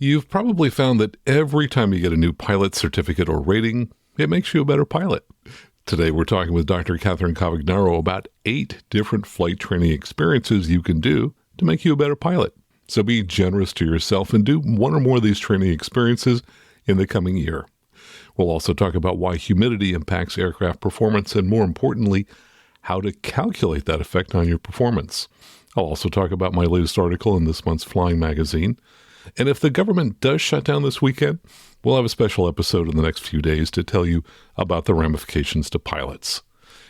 You've probably found that every time you get a new pilot certificate or rating, it makes you a better pilot. Today we're talking with Dr. Catherine Cavagnaro about 8 different flight training experiences you can do to make you a better pilot. So be generous to yourself and do one or more of these training experiences in the coming year. We'll also talk about why humidity impacts aircraft performance and, more importantly, how to calculate that effect on your performance. I'll also talk about my latest article in this month's Flying magazine. And if the government does shut down this weekend, we'll have a special episode in the next few days to tell you about the ramifications to pilots.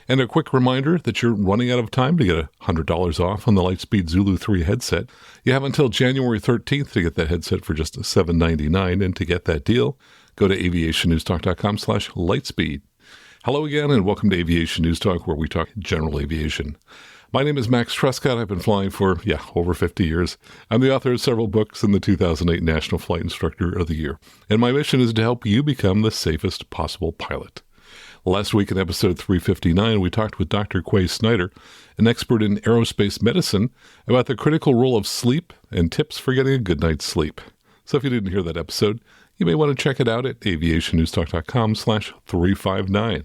And a quick reminder that you're running out of time to get $100 off on the Lightspeed Zulu 3 headset. You have until January 13th to get that headset for just $7.99. And to get that deal, go to aviationnewstalk.com/lightspeed. Hello again, and welcome to Aviation News Talk, where we talk general aviation. My name is Max Trescott. I've been flying for, over 50 years. I'm the author of several books and the 2008 National Flight Instructor of the Year. And my mission is to help you become the safest possible pilot. Last week in episode 359, we talked with Dr. Quay Snyder, an expert in aerospace medicine, about the critical role of sleep and tips for getting a good night's sleep. So if you didn't hear that episode, you may want to check it out at aviationnewstalk.com/359.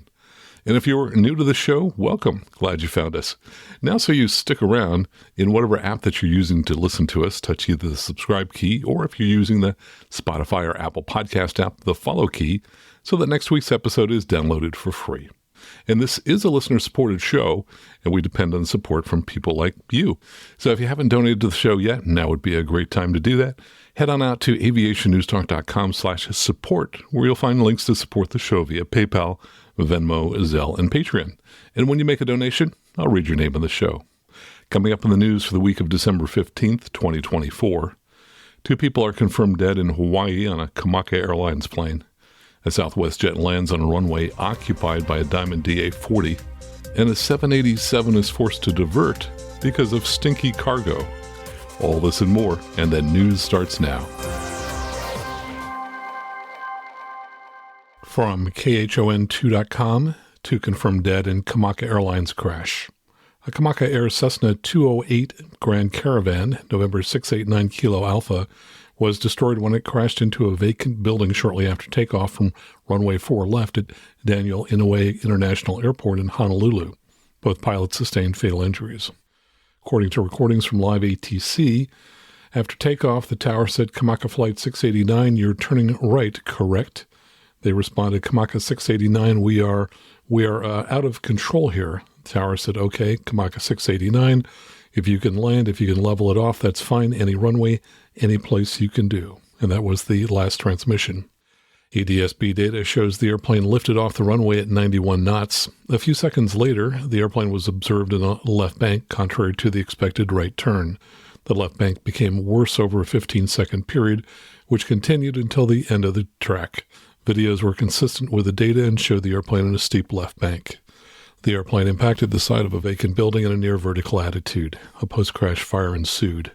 And if you're new to the show, welcome. Glad you found us. Now, so you stick around in whatever app that you're using to listen to us, touch either the subscribe key, or if you're using the Spotify or Apple Podcast app, the follow key, so that next week's episode is downloaded for free. And this is a listener-supported show, and we depend on support from people like you. So if you haven't donated to the show yet, now would be a great time to do that. Head on out to aviationnewstalk.com/support, where you'll find links to support the show via PayPal, Venmo, Zelle, and Patreon. And when you make a donation, I'll read your name on the show. Coming up in the news for the week of December 15th, 2024, 2 people are confirmed dead in Hawaii on a Kamaka Airlines plane. A Southwest jet lands on a runway occupied by a Diamond DA-40, and a 787 is forced to divert because of stinky cargo. All this and more, and then news starts now. From KHON2.com, 2 confirmed dead in Kamaka Airlines crash. A Kamaka Air Cessna 208 Grand Caravan, November 689 Kilo Alpha, was destroyed when it crashed into a vacant building shortly after takeoff from runway 4 left at Daniel Inouye International Airport in Honolulu. Both pilots sustained fatal injuries. According to recordings from Live ATC, after takeoff, the tower said, "Kamaka Flight 689, you're turning right, correct?" They responded, "Kamaka 689, we are out of control here." The tower said, "Okay, Kamaka 689, if you can land, if you can level it off, that's fine. Any runway, any place you can do." And that was the last transmission. ADS-B data shows the airplane lifted off the runway at 91 knots. A few seconds later, the airplane was observed in a left bank, contrary to the expected right turn. The left bank became worse over a 15-second period, which continued until the end of the track. Videos were consistent with the data and showed the airplane in a steep left bank. The airplane impacted the side of a vacant building in a near vertical attitude. A post-crash fire ensued.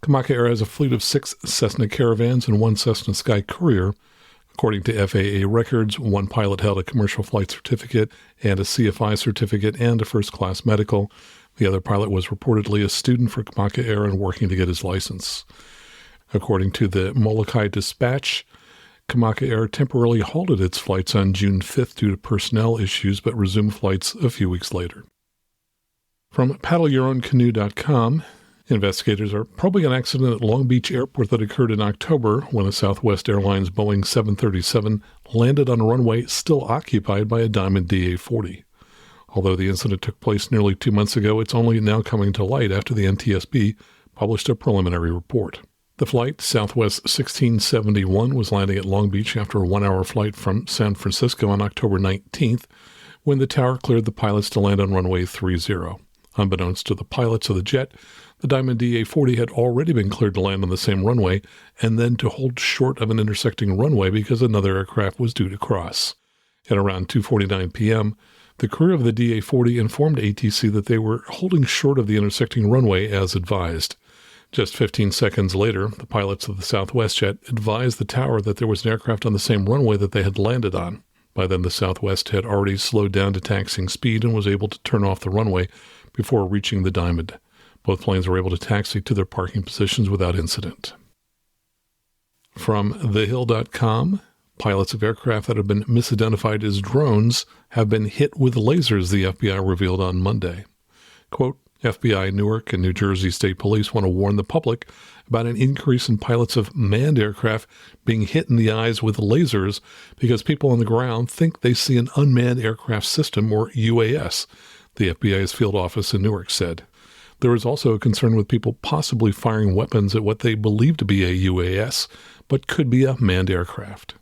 Kamaka Air has a fleet of 6 Cessna Caravans and 1 Cessna Sky Courier. According to FAA records, 1 pilot held a commercial flight certificate and a CFI certificate and a first-class medical. The other pilot was reportedly a student for Kamaka Air and working to get his license. According to the Molokai Dispatch, Kamaka Air temporarily halted its flights on June 5th due to personnel issues, but resumed flights a few weeks later. From paddleyourown.canoe.com, investigators are probing an accident at Long Beach Airport that occurred in October when a Southwest Airlines Boeing 737 landed on a runway still occupied by a Diamond DA-40. Although the incident took place nearly 2 months ago, it's only now coming to light after the NTSB published a preliminary report. The flight, Southwest 1671, was landing at Long Beach after a 1-hour flight from San Francisco on October 19th, when the tower cleared the pilots to land on runway 30. Unbeknownst to the pilots of the jet, the Diamond DA-40 had already been cleared to land on the same runway and then to hold short of an intersecting runway because another aircraft was due to cross. At around 2:49 p.m., the crew of the DA-40 informed ATC that they were holding short of the intersecting runway as advised. Just 15 seconds later, the pilots of the Southwest jet advised the tower that there was an aircraft on the same runway that they had landed on. By then, the Southwest had already slowed down to taxiing speed and was able to turn off the runway before reaching the Diamond. Both planes were able to taxi to their parking positions without incident. From thehill.com, pilots of aircraft that have been misidentified as drones have been hit with lasers, the FBI revealed on Monday. Quote, FBI, Newark, and New Jersey State Police want to warn the public about an increase in pilots of manned aircraft being hit in the eyes with lasers because people on the ground think they see an unmanned aircraft system, or UAS, the FBI's field office in Newark said. There is also a concern with people possibly firing weapons at what they believe to be a UAS, but could be a manned aircraft.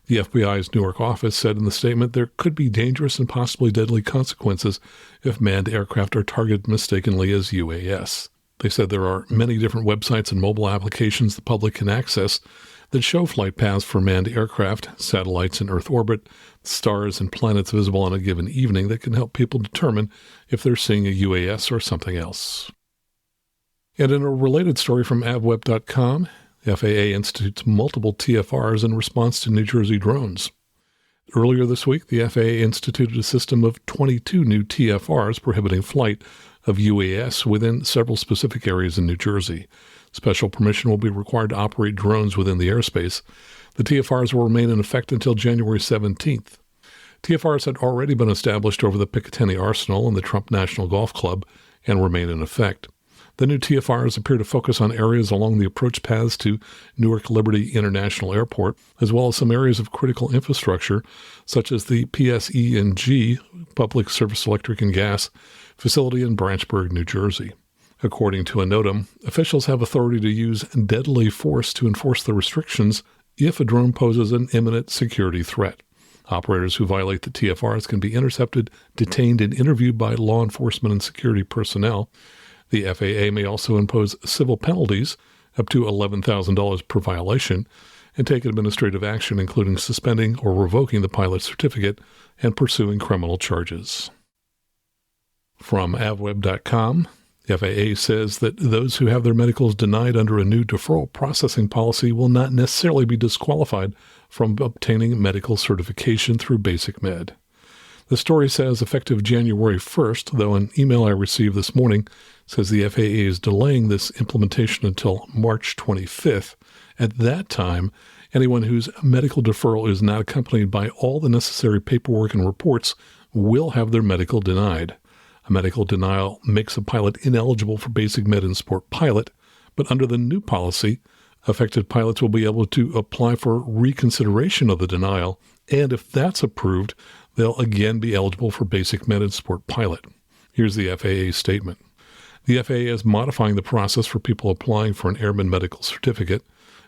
The FBI's Newark office said in the statement there could be dangerous and possibly deadly consequences if manned aircraft are targeted mistakenly as UAS. They said there are many different websites and mobile applications the public can access that show flight paths for manned aircraft, satellites in Earth orbit, stars and planets visible on a given evening that can help people determine if they're seeing a UAS or something else. And in a related story from avweb.com, the FAA institutes multiple TFRs in response to New Jersey drones. Earlier this week, the FAA instituted a system of 22 new TFRs prohibiting flight of UAS within several specific areas in New Jersey. Special permission will be required to operate drones within the airspace. The TFRs will remain in effect until January 17th. TFRs had already been established over the Picatinny Arsenal and the Trump National Golf Club and remain in effect. The new TFRs appear to focus on areas along the approach paths to Newark Liberty International Airport, as well as some areas of critical infrastructure, such as the PSE&G, Public Service Electric and Gas, facility in Branchburg, New Jersey. According to a NOTAM, officials have authority to use deadly force to enforce the restrictions if a drone poses an imminent security threat. Operators who violate the TFRs can be intercepted, detained, and interviewed by law enforcement and security personnel. The FAA may also impose civil penalties, up to $11,000 per violation, and take administrative action, including suspending or revoking the pilot's certificate and pursuing criminal charges. From avweb.com, the FAA says that those who have their medicals denied under a new deferral processing policy will not necessarily be disqualified from obtaining medical certification through Basic Med. The story says effective January 1st, though an email I received this morning says the FAA is delaying this implementation until March 25th. At that time, anyone whose medical deferral is not accompanied by all the necessary paperwork and reports will have their medical denied. A medical denial makes a pilot ineligible for Basic Med and Sport Pilot, but under the new policy, affected pilots will be able to apply for reconsideration of the denial, and if that's approved, they'll again be eligible for Basic Med and Sport Pilot. Here's the FAA statement. The FAA is modifying the process for people applying for an airman medical certificate.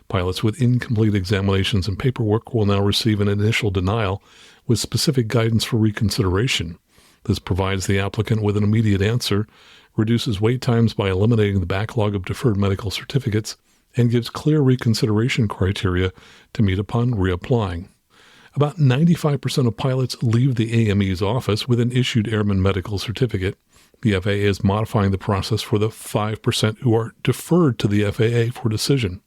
Pilots with incomplete examinations and paperwork will now receive an initial denial with specific guidance for reconsideration. This provides the applicant with an immediate answer, reduces wait times by eliminating the backlog of deferred medical certificates, and gives clear reconsideration criteria to meet upon reapplying. About 95% of pilots leave the AME's office with an issued airman medical certificate. The FAA is modifying the process for the 5% who are deferred to the FAA for decision.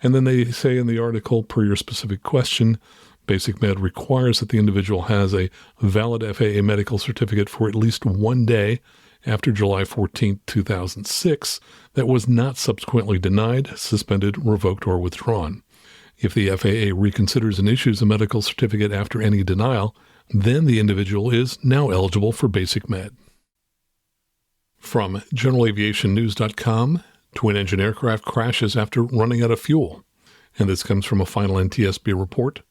And then they say in the article, per your specific question, Basic Med requires that the individual has a valid FAA medical certificate for at least 1 day after July 14, 2006 that was not subsequently denied, suspended, revoked, or withdrawn. If the FAA reconsiders and issues a medical certificate after any denial, then the individual is now eligible for Basic Med. From GeneralAviationNews.com, twin-engine aircraft crashes after running out of fuel. And this comes from a final NTSB report.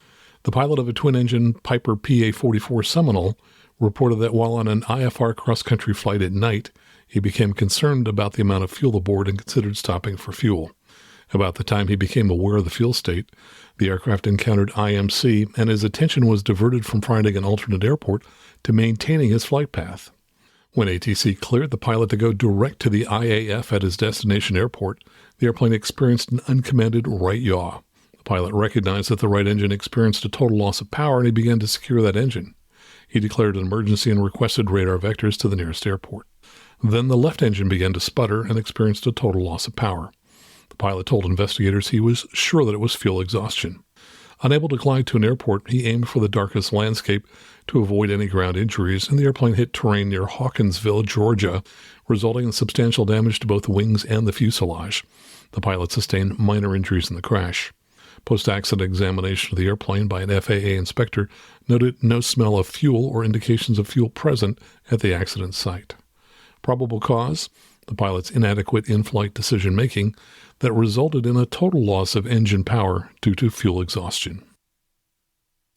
The pilot of a twin-engine Piper PA-44 Seminole reported that while on an IFR cross-country flight at night, he became concerned about the amount of fuel aboard and considered stopping for fuel. About the time he became aware of the fuel state, the aircraft encountered IMC, and his attention was diverted from finding an alternate airport to maintaining his flight path. When ATC cleared the pilot to go direct to the IAF at his destination airport, the airplane experienced an uncommanded right yaw. The pilot recognized that the right engine experienced a total loss of power, and he began to secure that engine. He declared an emergency and requested radar vectors to the nearest airport. Then the left engine began to sputter and experienced a total loss of power. The pilot told investigators he was sure that it was fuel exhaustion. Unable to glide to an airport, he aimed for the darkest landscape to avoid any ground injuries, and the airplane hit terrain near Hawkinsville, Georgia, resulting in substantial damage to both wings and the fuselage. The pilot sustained minor injuries in the crash. Post-accident examination of the airplane by an FAA inspector noted no smell of fuel or indications of fuel present at the accident site. Probable cause? The pilot's inadequate in-flight decision-making that resulted in a total loss of engine power due to fuel exhaustion.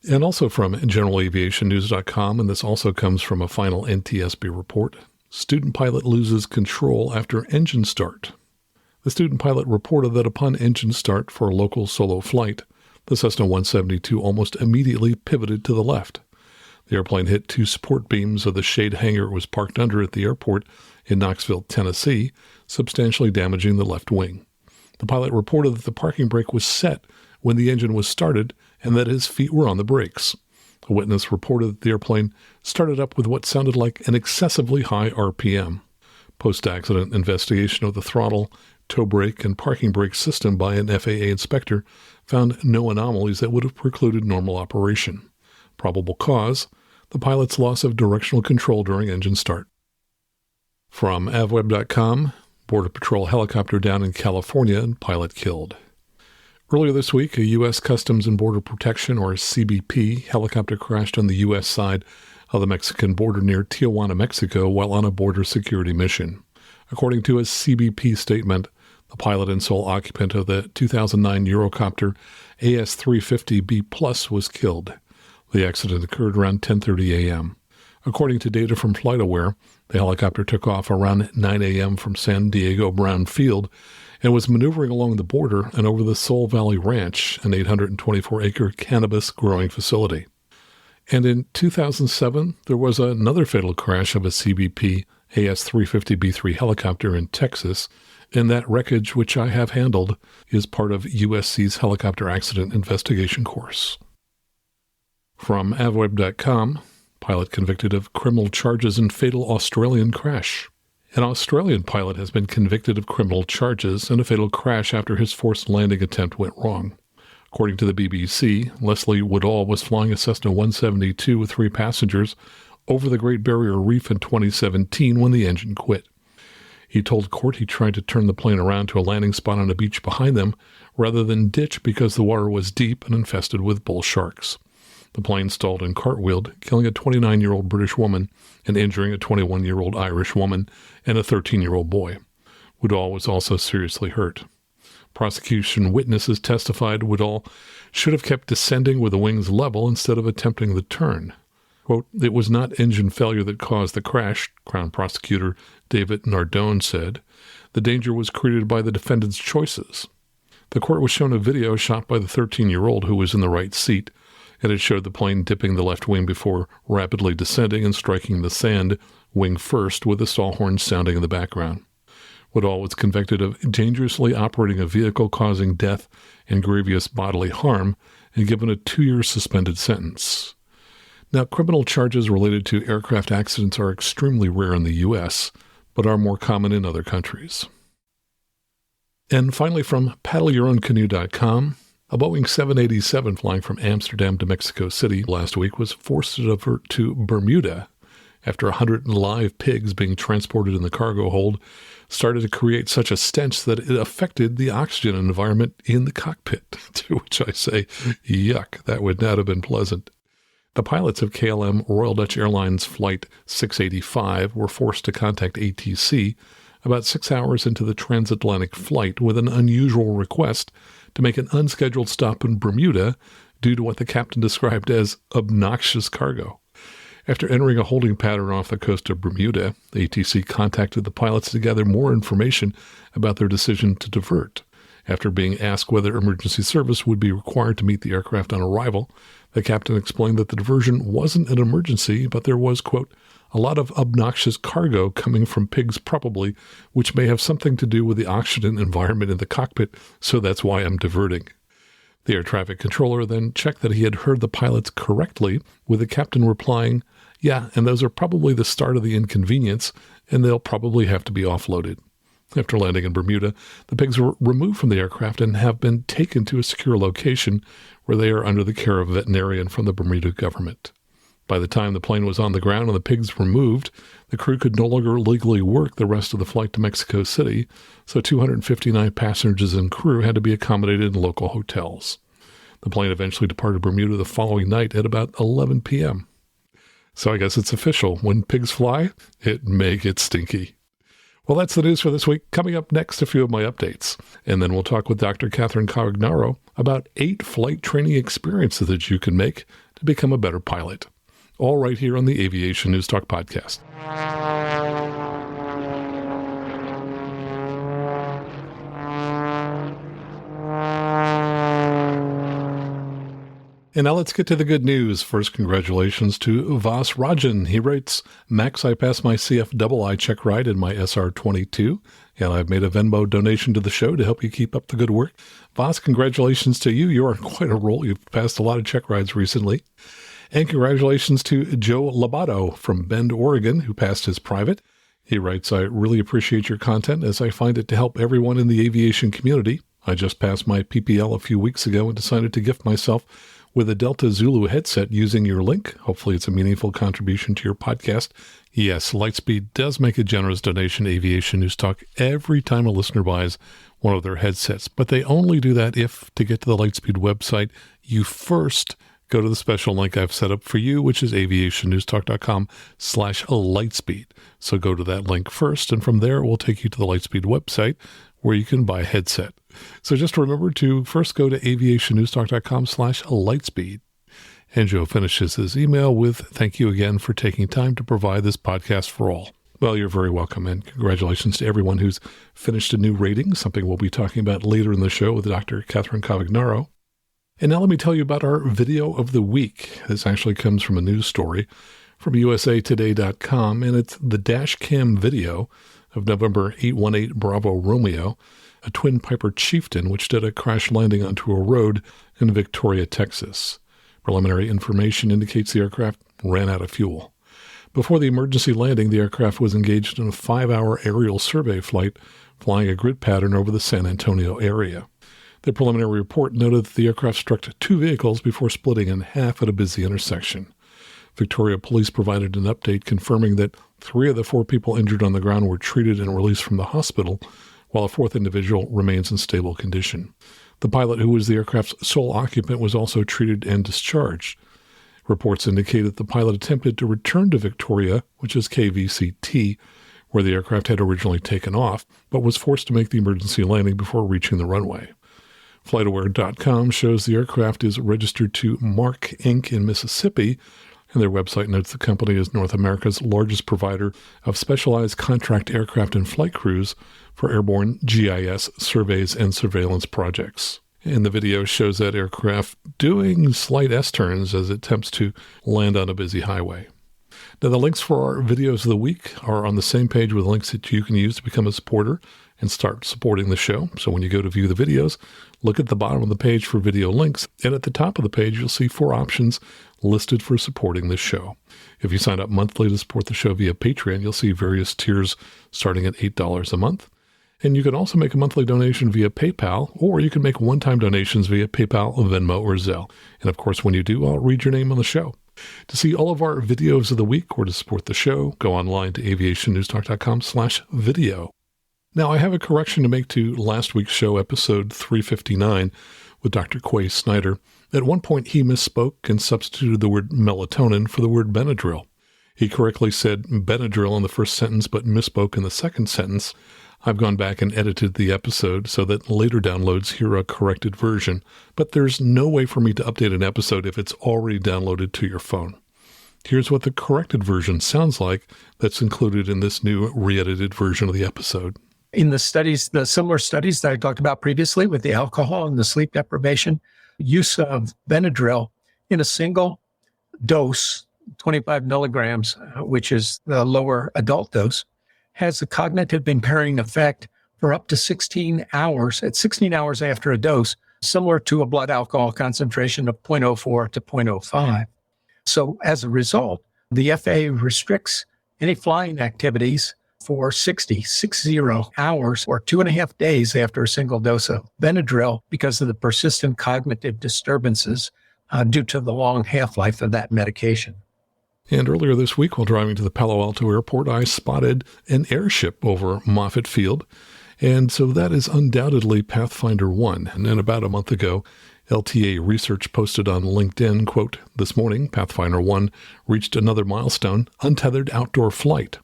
And also from generalaviationnews.com, and this also comes from a final NTSB report, student pilot loses control after engine start. The student pilot reported that upon engine start for a local solo flight, the Cessna 172 almost immediately pivoted to the left. The airplane hit two support beams of the shade hangar it was parked under at the airport in Knoxville, Tennessee, substantially damaging the left wing. The pilot reported that the parking brake was set when the engine was started and that his feet were on the brakes. A witness reported that the airplane started up with what sounded like an excessively high RPM. Post-accident investigation of the throttle, toe brake, and parking brake system by an FAA inspector found no anomalies that would have precluded normal operation. Probable cause? The pilot's loss of directional control during engine start. From avweb.com, Border Patrol helicopter down in California and pilot killed. Earlier this week, a U.S. Customs and Border Protection, or CBP, helicopter crashed on the U.S. side of the Mexican border near Tijuana, Mexico, while on a border security mission. According to a CBP statement, the pilot and sole occupant of the 2009 Eurocopter AS-350B+ was killed. The accident occurred around 10:30 a.m. According to data from FlightAware, the helicopter took off around 9 a.m. from San Diego Brown Field and was maneuvering along the border and over the Soul Valley Ranch, an 824-acre cannabis-growing facility. And in 2007, there was another fatal crash of a CBP AS-350B3 helicopter in Texas, and that wreckage, which I have handled, is part of USC's helicopter accident investigation course. From avweb.com, pilot convicted of criminal charges in fatal Australian crash. An Australian pilot has been convicted of criminal charges in a fatal crash after his forced landing attempt went wrong. According to the BBC, Leslie Woodall was flying a Cessna 172 with 3 passengers over the Great Barrier Reef in 2017 when the engine quit. He told court he tried to turn the plane around to a landing spot on a beach behind them rather than ditch because the water was deep and infested with bull sharks. The plane stalled and cartwheeled, killing a 29-year-old British woman and injuring a 21-year-old Irish woman and a 13-year-old boy. Woodall was also seriously hurt. Prosecution witnesses testified Woodall should have kept descending with the wings level instead of attempting the turn. Quote, "It was not engine failure that caused the crash," Crown Prosecutor David Nardone said. "The danger was created by the defendant's choices." The court was shown a video shot by the 13-year-old who was in the right seat, and it showed the plane dipping the left wing before rapidly descending and striking the sand, wing first, with the stall horn sounding in the background. Woodall was convicted of dangerously operating a vehicle causing death and grievous bodily harm and given a 2-year suspended sentence. Now, criminal charges related to aircraft accidents are extremely rare in the U.S., but are more common in other countries. And finally, from paddleyourown.canoe.com, a Boeing 787 flying from Amsterdam to Mexico City last week was forced to divert to Bermuda after 100 live pigs being transported in the cargo hold started to create such a stench that it affected the oxygen environment in the cockpit, to which I say, yuck, that would not have been pleasant. The pilots of KLM Royal Dutch Airlines Flight 685 were forced to contact ATC about 6 hours into the transatlantic flight with an unusual request to make an unscheduled stop in Bermuda due to what the captain described as obnoxious cargo. After entering a holding pattern off the coast of Bermuda, the ATC contacted the pilots to gather more information about their decision to divert. After being asked whether emergency service would be required to meet the aircraft on arrival, the captain explained that the diversion wasn't an emergency, but there was, quote, a lot of obnoxious cargo coming from pigs probably, which may have something to do with the oxygen environment in the cockpit, so that's why I'm diverting. The air traffic controller then checked that he had heard the pilots correctly, with the captain replying, yeah, and those are probably the start of the inconvenience, and they'll probably have to be offloaded. After landing in Bermuda, the pigs were removed from the aircraft and have been taken to a secure location where they are under the care of a veterinarian from the Bermuda government. By the time the plane was on the ground and the pigs were moved, the crew could no longer legally work the rest of the flight to Mexico City, so 259 passengers and crew had to be accommodated in local hotels. The plane eventually departed Bermuda the following night at about 11 p.m. So I guess it's official. When pigs fly, it may get stinky. Well, that's the news for this week. Coming up next, a few of my updates. And then we'll talk with Dr. Catherine Cavagnaro about 8 flight training experiences that you can make to become a better pilot. All right here on the Aviation News Talk podcast. And now let's get to the good news. First, congratulations to Vas Rajan. He writes, Max, I passed my CFII check ride in my SR-22, and I've made a Venmo donation to the show to help you keep up the good work. Vas, congratulations to you. You're on quite a roll. You've passed a lot of check rides recently. And congratulations to Joe Labato from Bend, Oregon, who passed his private. He writes, I really appreciate your content as I find it to help everyone in the aviation community. I just passed my PPL a few weeks ago and decided to gift myself with a Delta Zulu headset using your link. Hopefully it's a meaningful contribution to your podcast. Yes, Lightspeed does make a generous donation to Aviation News Talk every time a listener buys one of their headsets, but they only do that if, to get to the Lightspeed website, you first go to the special link I've set up for you, which is aviationnewstalk.com/Lightspeed. So go to that link first, and from there it will take you to the Lightspeed website where you can buy a headset. So just remember to first go to aviationnewstalk.com/Lightspeed. And Joe finishes his email with, thank you again for taking time to provide this podcast for all. Well, you're very welcome, and congratulations to everyone who's finished a new rating, something we'll be talking about later in the show with Dr. Catherine Cavagnaro. And now let me tell you about our video of the week. This actually comes from a news story from usatoday.com, and it's the dash cam video of November 818 Bravo Romeo, a twin Piper Chieftain, which did a crash landing onto a road in Victoria, Texas. Preliminary information indicates the aircraft ran out of fuel. Before the emergency landing, the aircraft was engaged in a 5-hour aerial survey flight, flying a grid pattern over the San Antonio area. The preliminary report noted that the aircraft struck 2 vehicles before splitting in half at a busy intersection. Victoria Police provided an update confirming that 3 of the 4 people injured on the ground were treated and released from the hospital, while a 4th individual remains in stable condition. The pilot, who was the aircraft's sole occupant, was also treated and discharged. Reports indicate that the pilot attempted to return to Victoria, which is KVCT, where the aircraft had originally taken off, but was forced to make the emergency landing before reaching the runway. FlightAware.com shows the aircraft is registered to Mark Inc. in Mississippi, and their website notes the company is North America's largest provider of specialized contract aircraft and flight crews for airborne GIS surveys and surveillance projects. And the video shows that aircraft doing slight S-turns as it attempts to land on a busy highway. Now, the links for our videos of the week are on the same page with links that you can use to become a supporter and start supporting the show. So when you go to view the videos, look at the bottom of the page for video links, and at the top of the page, you'll see 4 options listed for supporting the show. If you sign up monthly to support the show via Patreon, you'll see various tiers starting at $8 a month. And you can also make a monthly donation via PayPal, or you can make one-time donations via PayPal, Venmo, or Zelle. And of course, when you do, I'll read your name on the show. To see all of our videos of the week or to support the show, go online to aviationnewstalk.com/video. Now, I have a correction to make to last week's show, episode 359, with Dr. Quay Snyder. At one point, he misspoke and substituted the word melatonin for the word Benadryl. He correctly said Benadryl in the first sentence, but misspoke in the second sentence. I've gone back and edited the episode so that later downloads hear a corrected version, but there's no way for me to update an episode if it's already downloaded to your phone. Here's what the corrected version sounds like that's included in this new re-edited version of the episode. In the studies, the similar studies that I talked about previously with the alcohol and the sleep deprivation, use of Benadryl in a single dose, 25 milligrams, which is the lower adult dose, has a cognitive impairing effect for up to 16 hours, at 16 hours after a dose, similar to a blood alcohol concentration of 0.04 to 0.05. So as a result, the FAA restricts any flying activities for 60 hours or 2.5 days after a single dose of Benadryl because of the persistent cognitive disturbances due to the long half-life of that medication. And earlier this week, while driving to the Palo Alto airport, I spotted an airship over Moffett Field. And so that is undoubtedly Pathfinder 1. And then about a month ago, LTA Research posted on LinkedIn, quote, "This morning, Pathfinder 1 reached another milestone, untethered outdoor flight.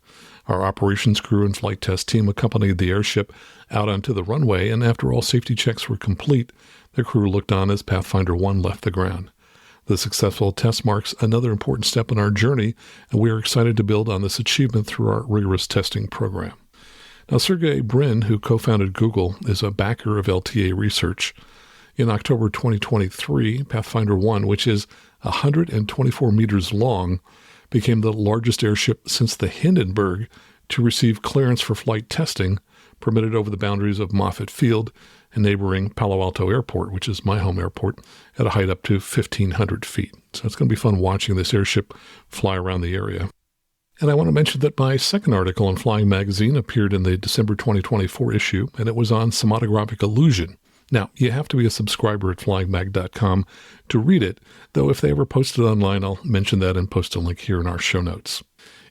Our operations crew and flight test team accompanied the airship out onto the runway, and after all safety checks were complete, the crew looked on as Pathfinder 1 left the ground. The successful test marks another important step in our journey, and we are excited to build on this achievement through our rigorous testing program." Now, Sergey Brin, who co-founded Google, is a backer of LTA Research. In October 2023, Pathfinder 1, which is 124 meters long, became the largest airship since the Hindenburg to receive clearance for flight testing, permitted over the boundaries of Moffett Field and neighboring Palo Alto Airport, which is my home airport, at a height up to 1,500 feet. So it's going to be fun watching this airship fly around the area. And I want to mention that my second article in Flying Magazine appeared in the December 2024 issue, and it was on cinematographic illusion. Now, you have to be a subscriber at flyingmag.com to read it, though if they ever post it online, I'll mention that and post a link here in our show notes.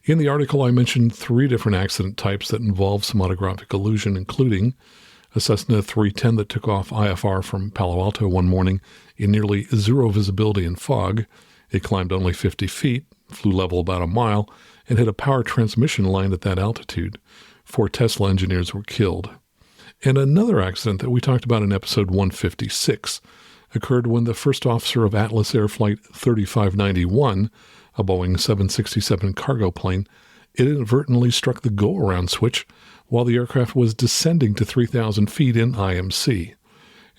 In the article, I mentioned 3 different accident types that involve cinematographic illusion, including a Cessna 310 that took off IFR from Palo Alto one morning in nearly zero visibility and fog. It climbed only 50 feet, flew level about a mile, and hit a power transmission line at that altitude. 4 Tesla engineers were killed. And another accident that we talked about in episode 156 occurred when the first officer of Atlas Air Flight 3591, a Boeing 767 cargo plane, inadvertently struck the go-around switch while the aircraft was descending to 3,000 feet in IMC.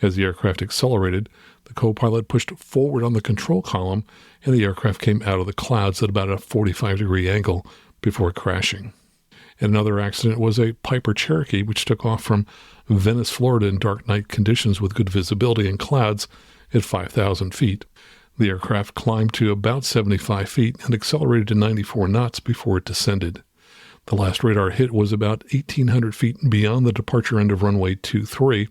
As the aircraft accelerated, the co-pilot pushed forward on the control column, and the aircraft came out of the clouds at about a 45-degree angle before crashing. And another accident was a Piper Cherokee, which took off from Venice, Florida in dark night conditions with good visibility and clouds at 5,000 feet. The aircraft climbed to about 75 feet and accelerated to 94 knots before it descended. The last radar hit was about 1,800 feet beyond the departure end of runway 23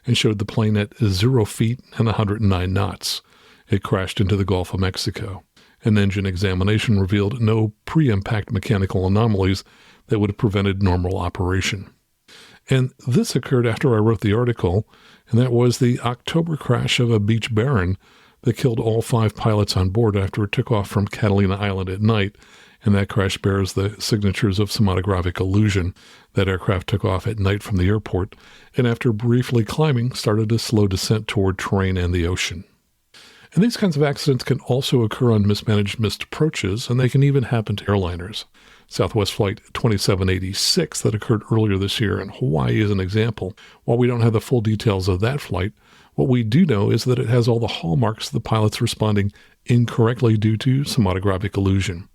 and showed the plane at 0 feet and 109 knots. It crashed into the Gulf of Mexico. An engine examination revealed no pre-impact mechanical anomalies that would have prevented normal operation. And this occurred after I wrote the article, and that was the October crash of a Beech Baron that killed all 5 pilots on board after it took off from Catalina Island at night, and that crash bears the signatures of cinematographic illusion. That aircraft took off at night from the airport, and after briefly climbing, started a slow descent toward terrain and the ocean. And these kinds of accidents can also occur on mismanaged missed approaches, and they can even happen to airliners. Southwest Flight 2786 that occurred earlier this year in Hawaii is an example. While we don't have the full details of that flight, what we do know is that it has all the hallmarks of the pilots responding incorrectly due to cinematographic illusion.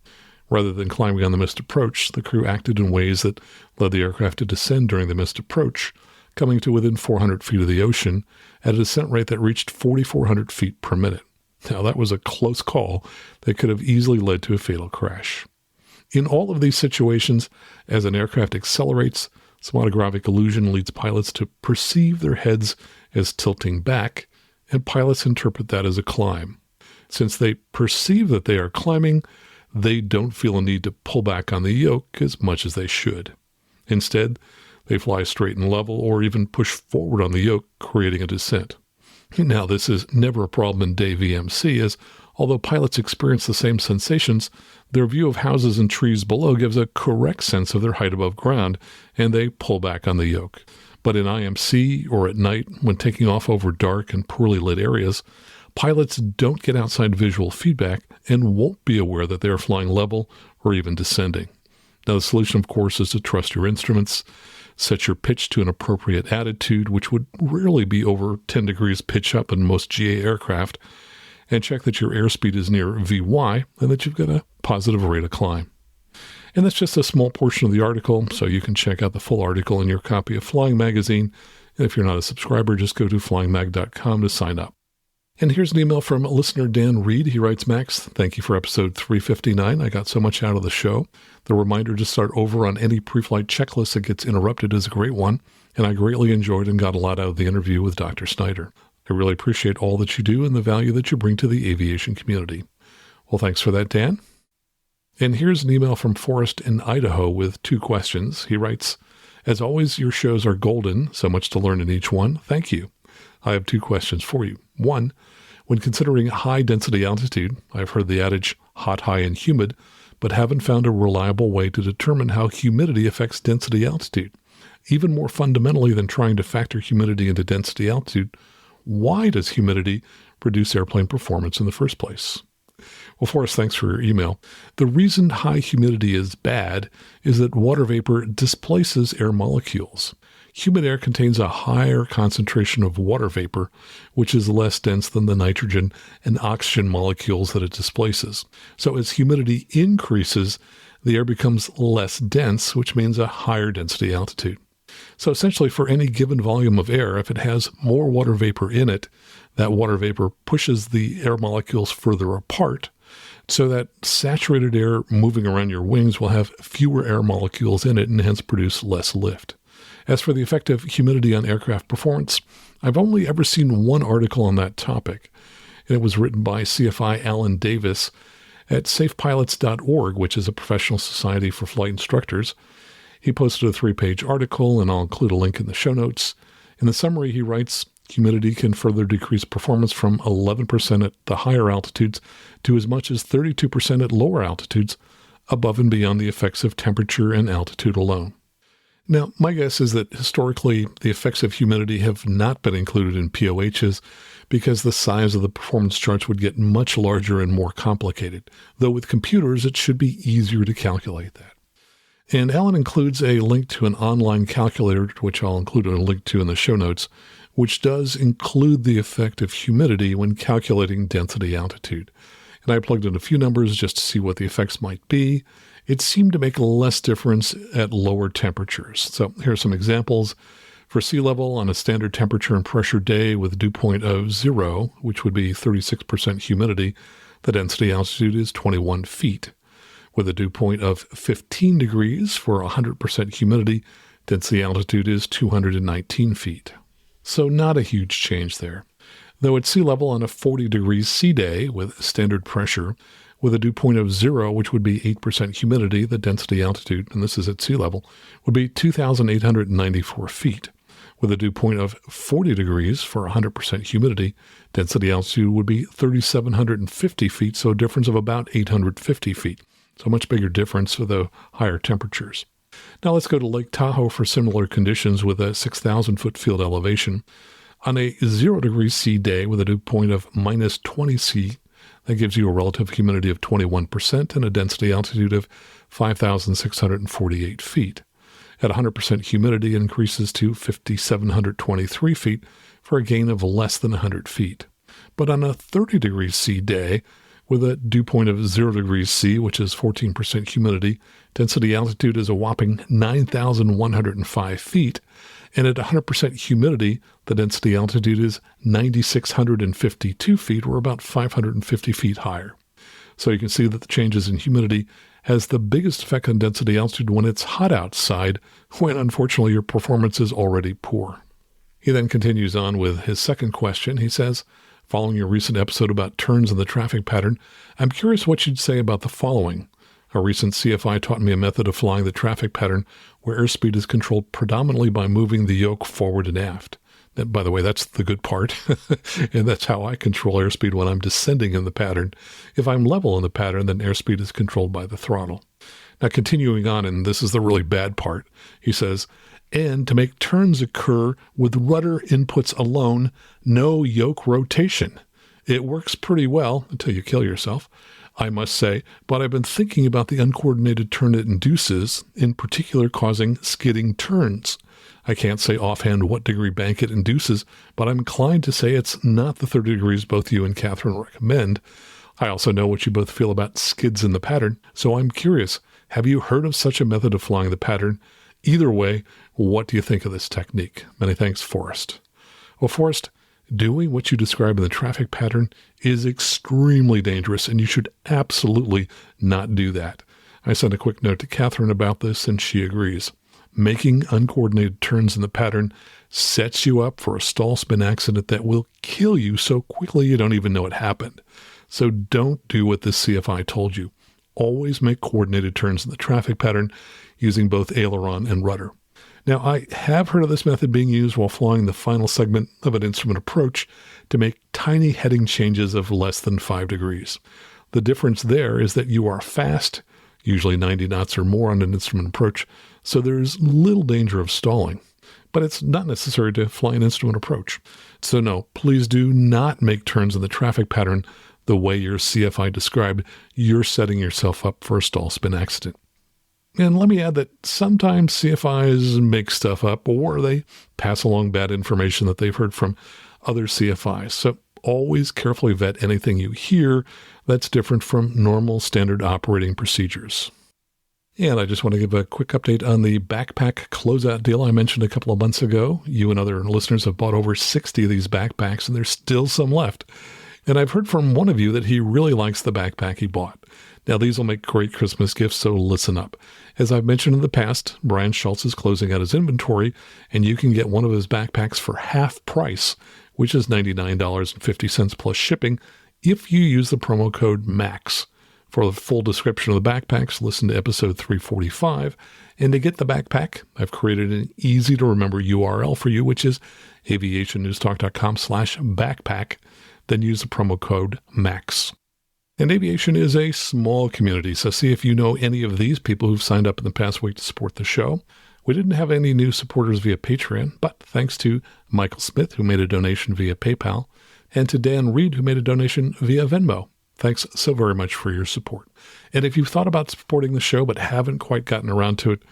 Rather than climbing on the missed approach, the crew acted in ways that led the aircraft to descend during the missed approach, coming to within 400 feet of the ocean at a descent rate that reached 4,400 feet per minute. Now, that was a close call that could have easily led to a fatal crash. In all of these situations, as an aircraft accelerates, cinematographic illusion leads pilots to perceive their heads as tilting back, and pilots interpret that as a climb. Since they perceive that they are climbing, they don't feel a need to pull back on the yoke as much as they should. Instead, they fly straight and level or even push forward on the yoke, creating a descent. Now, this is never a problem in day VMC, as although pilots experience the same sensations, their view of houses and trees below gives a correct sense of their height above ground, and they pull back on the yoke. But in IMC or at night, when taking off over dark and poorly lit areas, pilots don't get outside visual feedback and won't be aware that they are flying level or even descending. Now, the solution, of course, is to trust your instruments, set your pitch to an appropriate attitude, which would rarely be over 10 degrees pitch up in most GA aircraft, and check that your airspeed is near VY and that you've got a positive rate of climb. And that's just a small portion of the article, so you can check out the full article in your copy of Flying Magazine. And if you're not a subscriber, just go to flyingmag.com to sign up. And here's an email from listener Dan Reed. He writes, Max, thank you for episode 359. I got so much out of the show. The reminder to start over on any pre-flight checklist that gets interrupted is a great one, and I greatly enjoyed and got a lot out of the interview with Dr. Snyder. I really appreciate all that you do and the value that you bring to the aviation community. Well, thanks for that, Dan. And here's an email from Forrest in Idaho with 2 questions. He writes, As always, your shows are golden, so much to learn in each one. Thank you. I have 2 questions for you. 1, when considering high density altitude, I've heard the adage hot, high, and humid, but haven't found a reliable way to determine how humidity affects density altitude. Even more fundamentally than trying to factor humidity into density altitude, why does humidity reduce airplane performance in the first place? Well, Forrest, thanks for your email. The reason high humidity is bad is that water vapor displaces air molecules. Humid air contains a higher concentration of water vapor, which is less dense than the nitrogen and oxygen molecules that it displaces. So as humidity increases, the air becomes less dense, which means a higher density altitude. So essentially, for any given volume of air, if it has more water vapor in it, that water vapor pushes the air molecules further apart, so that saturated air moving around your wings will have fewer air molecules in it and hence produce less lift. As for the effect of humidity on aircraft performance, I've only ever seen one article on that topic, and it was written by CFI Alan Davis at safepilots.org, which is a professional society for flight instructors. He posted a 3-page article, and I'll include a link in the show notes. In the summary, he writes, humidity can further decrease performance from 11% at the higher altitudes to as much as 32% at lower altitudes, above and beyond the effects of temperature and altitude alone. Now, my guess is that historically, the effects of humidity have not been included in POHs because the size of the performance charts would get much larger and more complicated, though with computers, it should be easier to calculate that. And Alan includes a link to an online calculator, which I'll include a link to in the show notes, which does include the effect of humidity when calculating density altitude. And I plugged in a few numbers just to see what the effects might be. It seemed to make less difference at lower temperatures. So here are some examples. For sea level, on a standard temperature and pressure day with a dew point of 0, which would be 36% humidity, the density altitude is 21 feet. With a dew point of 15 degrees for 100% humidity, density altitude is 219 feet. So not a huge change there. Though at sea level on a 40 degrees C day with standard pressure, with a dew point of 0, which would be 8% humidity, the density altitude, and this is at sea level, would be 2,894 feet. With a dew point of 40 degrees for 100% humidity, density altitude would be 3,750 feet, so a difference of about 850 feet. So much bigger difference for the higher temperatures. Now let's go to Lake Tahoe for similar conditions with a 6,000-foot field elevation. On a 0 degrees C day with a dew point of minus 20 C, that gives you a relative humidity of 21% and a density altitude of 5,648 feet. At 100% humidity, it increases to 5,723 feet for a gain of less than 100 feet. But on a 30 degrees C day, with a dew point of 0 degrees C, which is 14% humidity, density altitude is a whopping 9,105 feet, and at 100% humidity, the density altitude is 9,652 feet, or about 550 feet higher. So you can see that the changes in humidity has the biggest effect on density altitude when it's hot outside, when unfortunately your performance is already poor. He then continues on with his second question. He says, following your recent episode about turns in the traffic pattern, I'm curious what you'd say about the following. A recent CFI taught me a method of flying the traffic pattern where airspeed is controlled predominantly by moving the yoke forward and aft. That, by the way, that's the good part, and that's how I control airspeed when I'm descending in the pattern. If I'm level in the pattern, then airspeed is controlled by the throttle. Now, continuing on, and this is the really bad part, he says, and to make turns occur with rudder inputs alone, no yoke rotation. It works pretty well until you kill yourself, I must say, but I've been thinking about the uncoordinated turn it induces, in particular causing skidding turns. I can't say offhand what degree bank it induces, but I'm inclined to say it's not the 30 degrees both you and Catherine recommend. I also know what you both feel about skids in the pattern, so I'm curious, have you heard of such a method of flying the pattern? Either way, what do you think of this technique? Many thanks, Forrest. Well, Forrest, doing what you describe in the traffic pattern is extremely dangerous, and you should absolutely not do that. I sent a quick note to Catherine about this, and she agrees. Making uncoordinated turns in the pattern sets you up for a stall spin accident that will kill you so quickly you don't even know it happened. So don't do what this CFI told you. Always make coordinated turns in the traffic pattern using both aileron and rudder. Now, I have heard of this method being used while flying the final segment of an instrument approach to make tiny heading changes of less than 5 degrees. The difference there is that you are fast, usually 90 knots or more on an instrument approach, so there's little danger of stalling. But it's not necessary to fly an instrument approach. So no, please do not make turns in the traffic pattern the way your CFI described. You're setting yourself up for a stall spin accident. And let me add that sometimes CFIs make stuff up or they pass along bad information that they've heard from other CFIs. So always carefully vet anything you hear that's different from normal standard operating procedures. And I just want to give a quick update on the backpack closeout deal I mentioned a couple of months ago. You and other listeners have bought over 60 of these backpacks, and there's still some left. And I've heard from one of you that he really likes the backpack he bought. Now, these will make great Christmas gifts, so listen up. As I've mentioned in the past, Brian Schultz is closing out his inventory, and you can get one of his backpacks for half price, which is $99.50 plus shipping, if you use the promo code MAX. For the full description of the backpacks, listen to episode 345. And to get the backpack, I've created an easy-to-remember URL for you, which is aviationnewstalk.com/backpack. Then use the promo code MAX. And Aviation is a small community, so see if you know any of these people who've signed up in the past week to support the show. We didn't have any new supporters via Patreon, but thanks to Michael Smith, who made a donation via PayPal, and to Dan Reed, who made a donation via Venmo. Thanks so very much for your support. And if you've thought about supporting the show but haven't quite gotten around to it,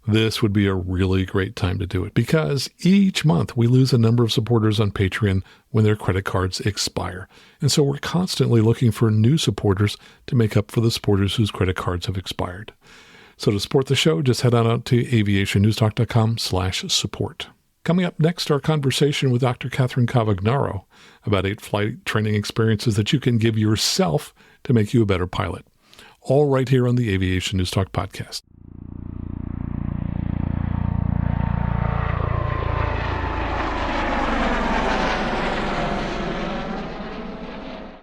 this would be a really great time to do it, because each month we lose a number of supporters on Patreon when their credit cards expire. And so we're constantly looking for new supporters to make up for the supporters whose credit cards have expired. So to support the show, just head on out to aviationnewstalk.com/support. Coming up next, our conversation with Dr. Catherine Cavagnaro about 8 flight training experiences that you can give yourself to make you a better pilot. All right here on the Aviation News Talk podcast.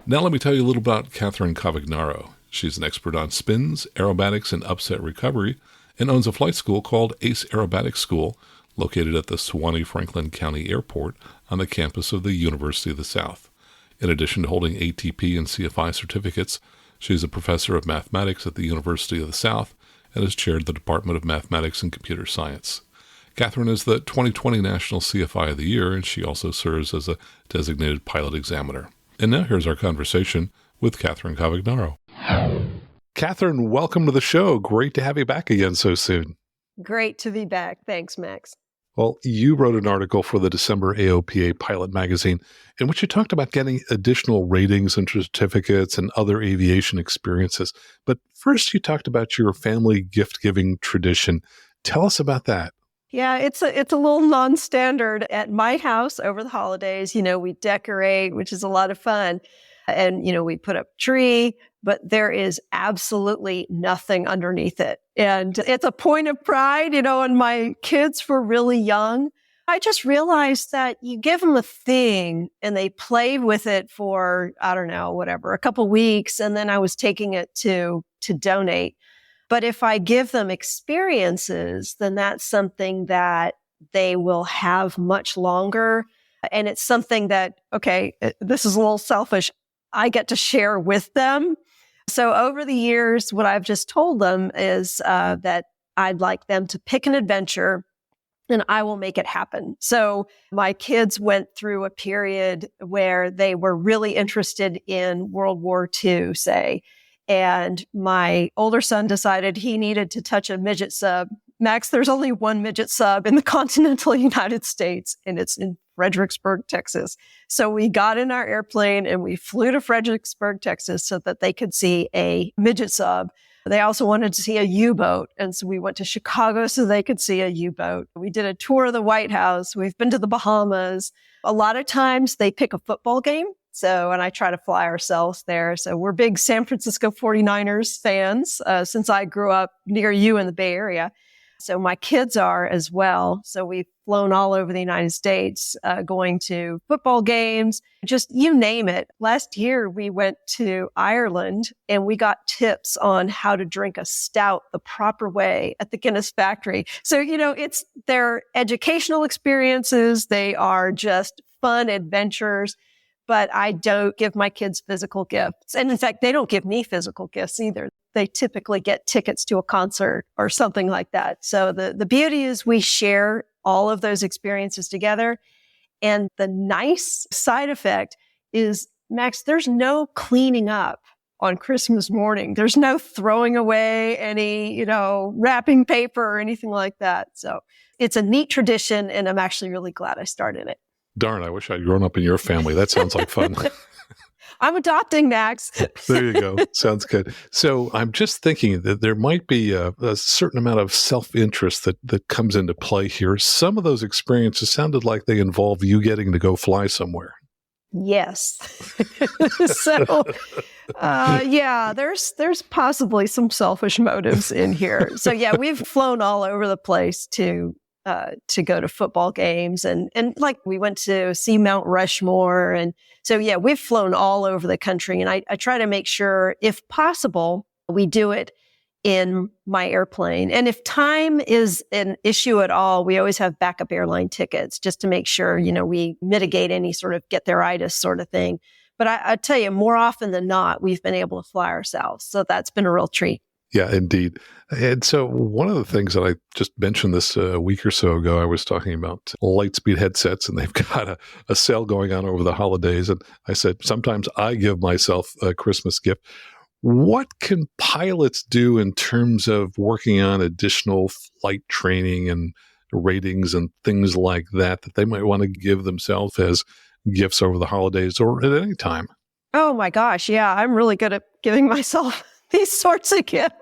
Now let me tell you a little about Catherine Cavagnaro. She's an expert on spins, aerobatics, and upset recovery, and owns a flight school called Ace Aerobatics School, located at the Suwannee Franklin County Airport on the campus of the University of the South. In addition to holding ATP and CFI certificates, she is a professor of mathematics at the University of the South and has chaired the Department of Mathematics and Computer Science. Catherine is the 2020 National CFI of the Year, and she also serves as a designated pilot examiner. And now here's our conversation with Catherine Cavagnaro. Catherine, welcome to the show. Great to have you back again so soon. Great to be back. Thanks, Max. Well, you wrote an article for the December AOPA Pilot magazine in which you talked about getting additional ratings and certificates and other aviation experiences. But first, you talked about your family gift-giving tradition. Tell us about that. Yeah, it's a little non-standard at my house over the holidays. You know, we decorate, which is a lot of fun. And, you know, we put up a tree, but there is absolutely nothing underneath it. And it's a point of pride, you know, and my kids were really young. I just realized that you give them a thing and they play with it for, I don't know, whatever, a couple weeks. And then I was taking it to donate. But if I give them experiences, then that's something that they will have much longer. And it's something that, okay, this is a little selfish, I get to share with them. So over the years, what I've just told them is that I'd like them to pick an adventure and I will make it happen. So my kids went through a period where they were really interested in World War II, say, and my older son decided he needed to touch a midget sub. Max, there's only one midget sub in the continental United States, and it's in Fredericksburg, Texas. So we got in our airplane and we flew to Fredericksburg, Texas, so that they could see a midget sub. They also wanted to see a U-boat. And so we went to Chicago so they could see a U-boat. We did a tour of the White House. We've been to the Bahamas. A lot of times they pick a football game. And I try to fly ourselves there. So we're big San Francisco 49ers fans since I grew up near you in the Bay Area. So my kids are as well. So we've flown all over the United States, going to football games, just you name it. Last year, we went to Ireland and we got tips on how to drink a stout the proper way at the Guinness factory. So, it's their educational experiences. They are just fun adventures. But I don't give my kids physical gifts. And in fact, they don't give me physical gifts either. They typically get tickets to a concert or something like that. So the beauty is we share all of those experiences together. And the nice side effect is, Max, there's no cleaning up on Christmas morning. There's no throwing away any, wrapping paper or anything like that. So it's a neat tradition, and I'm actually really glad I started it. Darn, I wish I'd grown up in your family. That sounds like fun. I'm adopting, Max. There you go. Sounds good. So I'm just thinking that there might be a certain amount of self-interest that comes into play here. Some of those experiences sounded like they involved you getting to go fly somewhere. Yes. So, there's possibly some selfish motives in here. So yeah, we've flown all over the place to go to football games and like we went to see Mount Rushmore. And so, yeah, we've flown all over the country, and I try to make sure, if possible, we do it in my airplane. And if time is an issue at all, we always have backup airline tickets just to make sure, we mitigate any sort of get-there-itis sort of thing. But I tell you, more often than not, we've been able to fly ourselves. So that's been a real treat. Yeah, indeed. And so one of the things that I just mentioned this a week or so ago, I was talking about Lightspeed headsets, and they've got a sale going on over the holidays. And I said, sometimes I give myself a Christmas gift. What can pilots do in terms of working on additional flight training and ratings and things like that they might want to give themselves as gifts over the holidays or at any time? Oh my gosh. Yeah, I'm really good at giving myself these sorts of gifts.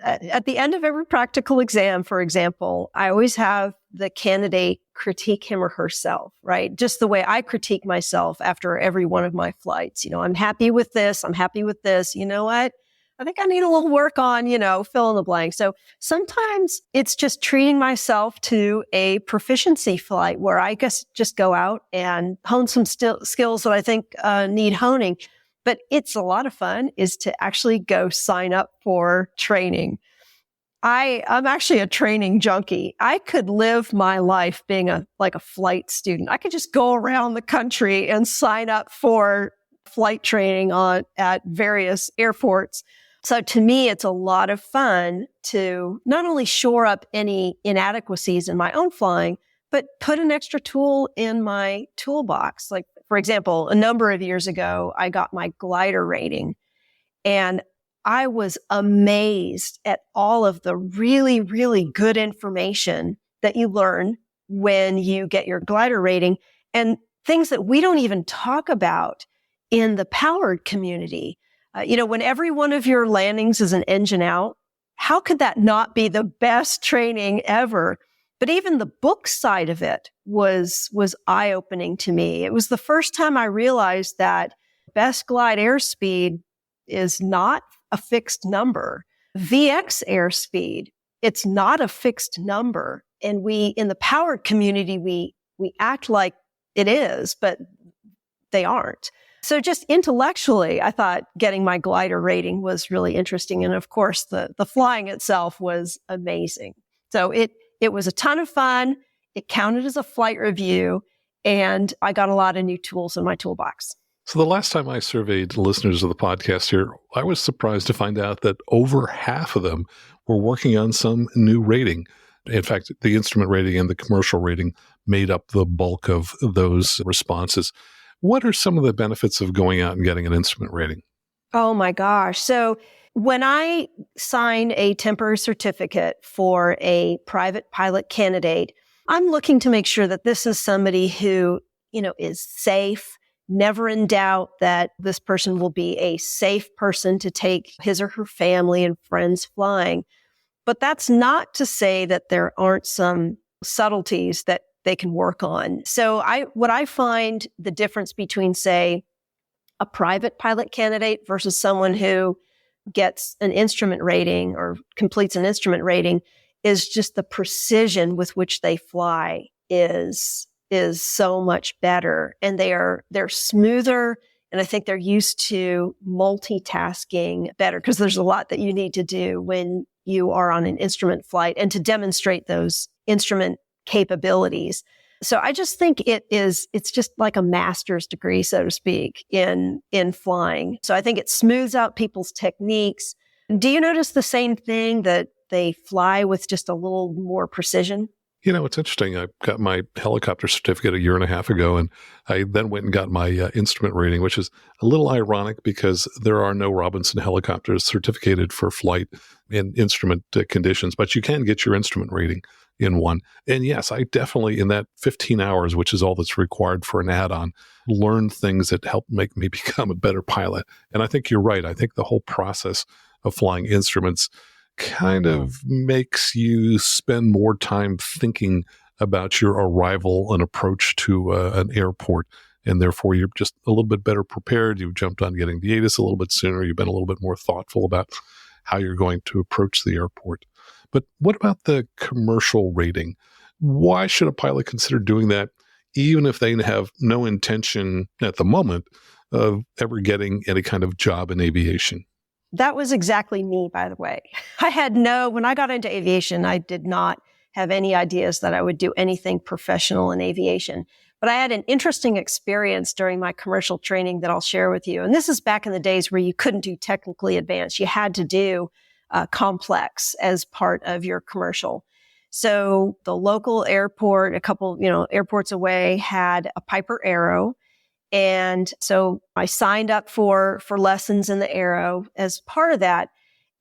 At the end of every practical exam, for example, I always have the candidate critique him or herself, right? Just the way I critique myself after every one of my flights. I'm happy with this. I'm happy with this. You know what? I think I need a little work on, fill in the blank. So sometimes it's just treating myself to a proficiency flight where I guess just go out and hone some skills that I think need honing. But it's a lot of fun is to actually go sign up for training. I'm actually a training junkie. I could live my life being a flight student. I could just go around the country and sign up for flight training at various airports. So to me, it's a lot of fun to not only shore up any inadequacies in my own flying, but put an extra tool in my toolbox. Like, for example, a number of years ago, I got my glider rating, and I was amazed at all of the really, really good information that you learn when you get your glider rating, and things that we don't even talk about in the powered community. When every one of your landings is an engine out, how could that not be the best training ever? But even the book side of it was eye-opening to me. It was the first time I realized that best glide airspeed is not a fixed number. VX airspeed, it's not a fixed number. And we, in the powered community, we act like it is, but they aren't. So just intellectually, I thought getting my glider rating was really interesting. And of course, the flying itself was amazing. So it was a ton of fun. It counted as a flight review, and I got a lot of new tools in my toolbox. So the last time I surveyed listeners of the podcast here, I was surprised to find out that over half of them were working on some new rating. In fact, the instrument rating and the commercial rating made up the bulk of those responses. What are some of the benefits of going out and getting an instrument rating? Oh my gosh. So when I sign a temporary certificate for a private pilot candidate, I'm looking to make sure that this is somebody who, is safe, never in doubt that this person will be a safe person to take his or her family and friends flying. But that's not to say that there aren't some subtleties that they can work on. So what I find the difference between, say, a private pilot candidate versus someone who gets an instrument rating or completes an instrument rating is just the precision with which they fly is so much better. And they're smoother. And I think they're used to multitasking better because there's a lot that you need to do when you are on an instrument flight and to demonstrate those instrument capabilities. So I just think it's just like a master's degree, so to speak, in flying. So I think it smooths out people's techniques. Do you notice the same thing, that they fly with just a little more precision? It's interesting. I got my helicopter certificate a year and a half ago, and I then went and got my instrument rating, which is a little ironic because there are no Robinson helicopters certificated for flight in instrument conditions, but you can get your instrument rating in one. And yes, I definitely, in that 15 hours, which is all that's required for an add-on, learned things that helped make me become a better pilot. And I think you're right. I think the whole process of flying instruments kind of makes you spend more time thinking about your arrival and approach to an airport. And therefore, you're just a little bit better prepared. You've jumped on getting the ATIS a little bit sooner. You've been a little bit more thoughtful about how you're going to approach the airport. But what about the commercial rating? Why should a pilot consider doing that, even if they have no intention at the moment of ever getting any kind of job in aviation? That was exactly me, by the way. When I got into aviation, I did not have any ideas that I would do anything professional in aviation. But I had an interesting experience during my commercial training that I'll share with you. And this is back in the days where you couldn't do technically advanced. You had to do complex as part of your commercial. So the local airport, a couple, airports away, had a Piper Arrow. And so I signed up for lessons in the Arrow as part of that.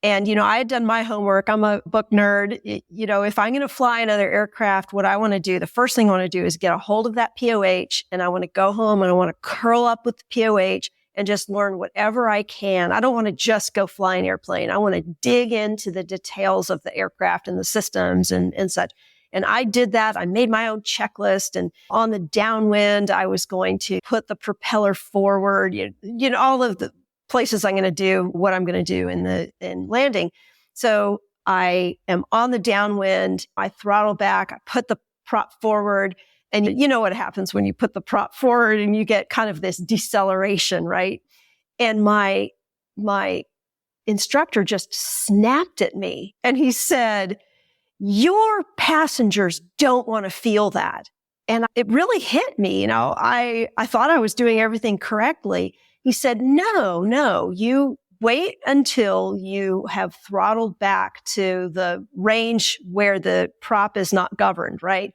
And, I had done my homework. I'm a book nerd. If I'm going to fly another aircraft, what I want to do, the first thing I want to do is get a hold of that POH, and I want to go home and I want to curl up with the POH and just learn whatever I can. I don't want to just go fly an airplane. I want to dig into the details of the aircraft and the systems and such. And I did that. I made my own checklist. And on the downwind, I was going to put the propeller forward, all of the places I'm going to do what I'm going to do in landing. So I am on the downwind. I throttle back. I put the prop forward. And you know what happens when you put the prop forward and you get kind of this deceleration, right? And my instructor just snapped at me and he said, "Your passengers don't want to feel that." And it really hit me. I thought I was doing everything correctly. He said, no, you wait until you have throttled back to the range where the prop is not governed, right?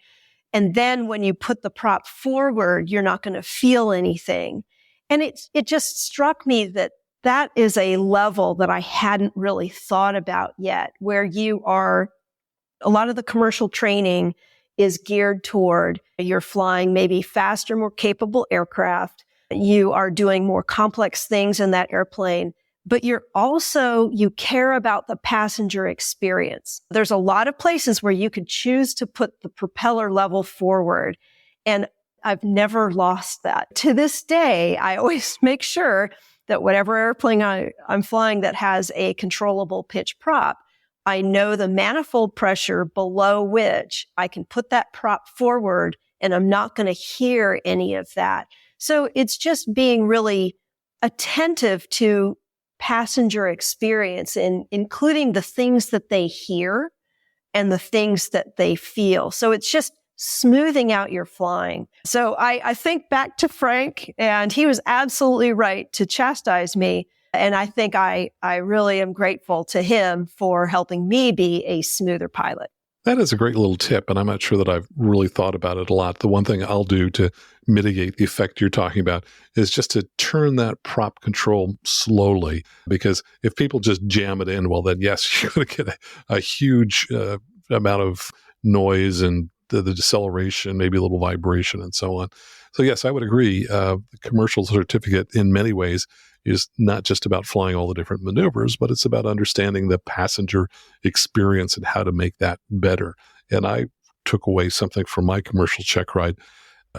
And then when you put the prop forward, you're not going to feel anything. And it just struck me that is a level that I hadn't really thought about yet, where a lot of the commercial training is geared toward you're flying maybe faster, more capable aircraft. You are doing more complex things in that airplane, but you care about the passenger experience. There's a lot of places where you could choose to put the propeller level forward. And I've never lost that. To this day, I always make sure that whatever airplane I'm flying that has a controllable pitch prop, I know the manifold pressure below which I can put that prop forward and I'm not going to hear any of that. So it's just being really attentive to passenger experience and including the things that they hear and the things that they feel. So it's just smoothing out your flying. So I think back to Frank, and he was absolutely right to chastise me. And I think I really am grateful to him for helping me be a smoother pilot. That is a great little tip, and I'm not sure that I've really thought about it a lot. The one thing I'll do to mitigate the effect you're talking about is just to turn that prop control slowly, because if people just jam it in, well, then yes, you're going to get a huge amount of noise and the deceleration, maybe a little vibration and so on. So yes, I would agree. The commercial certificate in many ways is not just about flying all the different maneuvers, but it's about understanding the passenger experience and how to make that better. And I took away something from my commercial check ride.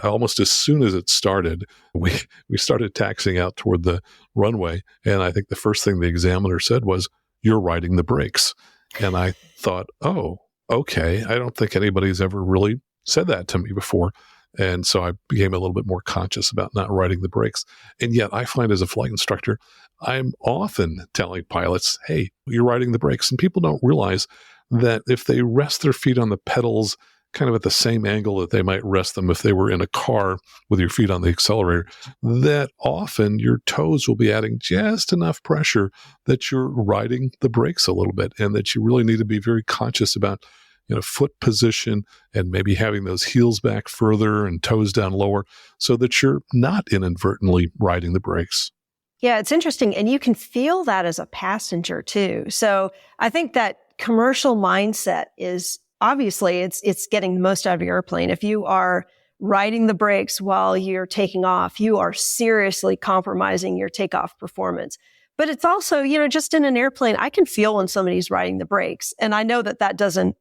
almost as soon as it started, we started taxiing out toward the runway. And I think the first thing the examiner said was, "You're riding the brakes." And I thought, oh, okay. I don't think anybody's ever really said that to me before. And so I became a little bit more conscious about not riding the brakes. And yet I find as a flight instructor, I'm often telling pilots, hey, you're riding the brakes. And people don't realize that if they rest their feet on the pedals kind of at the same angle that they might rest them if they were in a car with your feet on the accelerator, that often your toes will be adding just enough pressure that you're riding the brakes a little bit, and that you really need to be very conscious about foot position and maybe having those heels back further and toes down lower so that you're not inadvertently riding the brakes. Yeah, it's interesting. And you can feel that as a passenger too. So I think that commercial mindset is obviously it's getting the most out of your airplane. If you are riding the brakes while you're taking off, you are seriously compromising your takeoff performance. But it's also, just in an airplane, I can feel when somebody's riding the brakes. And I know that doesn't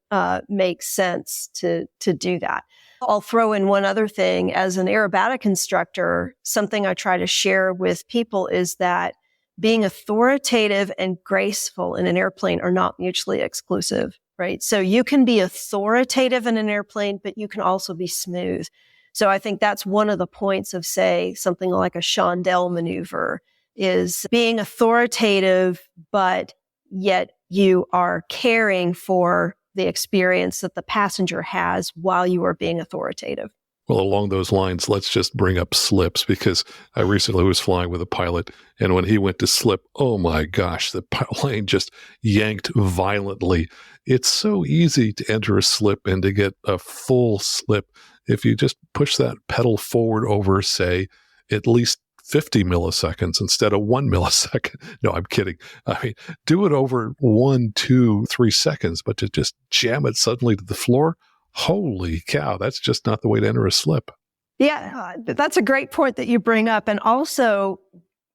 make sense to do that. I'll throw in one other thing. As an aerobatic instructor, something I try to share with people is that being authoritative and graceful in an airplane are not mutually exclusive, right? So you can be authoritative in an airplane, but you can also be smooth. So I think that's one of the points of, say, something like a chandelle maneuver, is being authoritative, but yet you are caring for the experience that the passenger has while you are being authoritative. Well, along those lines, let's just bring up slips, because I recently was flying with a pilot, and when he went to slip, oh my gosh, the plane just yanked violently. It's so easy to enter a slip and to get a full slip if you just push that pedal forward over, say, at least 50 milliseconds instead of 1 millisecond. No, I'm kidding. I mean, do it over 1, 2, 3 seconds, but to just jam it suddenly to the floor, holy cow, that's just not the way to enter a slip. Yeah, that's a great point that you bring up. And also,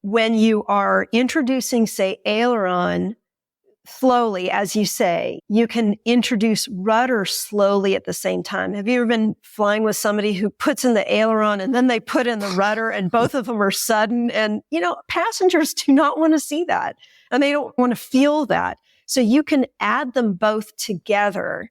when you are introducing, say, aileron slowly, as you say, you can introduce rudder slowly at the same time. Have you ever been flying with somebody who puts in the aileron and then they put in the rudder, and both of them are sudden? And, passengers do not want to see that, and they don't want to feel that. So you can add them both together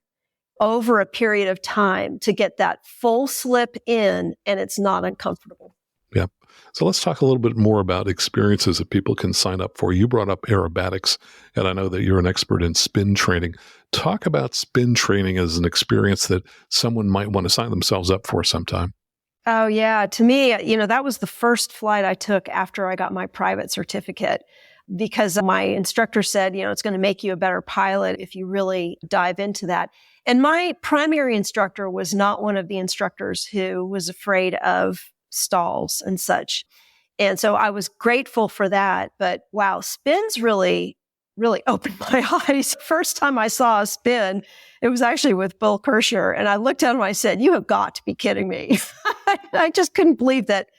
over a period of time to get that full slip in, and it's not uncomfortable. Yeah. So let's talk a little bit more about experiences that people can sign up for. You brought up aerobatics, and I know that you're an expert in spin training. Talk about spin training as an experience that someone might want to sign themselves up for sometime. Oh, yeah. To me, that was the first flight I took after I got my private certificate, because my instructor said, it's going to make you a better pilot if you really dive into that. And my primary instructor was not one of the instructors who was afraid of stalls and such. And so I was grateful for that. But wow, spins really, really opened my eyes. First time I saw a spin, it was actually with Bill Kirscher. And I looked at him and I said, "You have got to be kidding me." I just couldn't believe that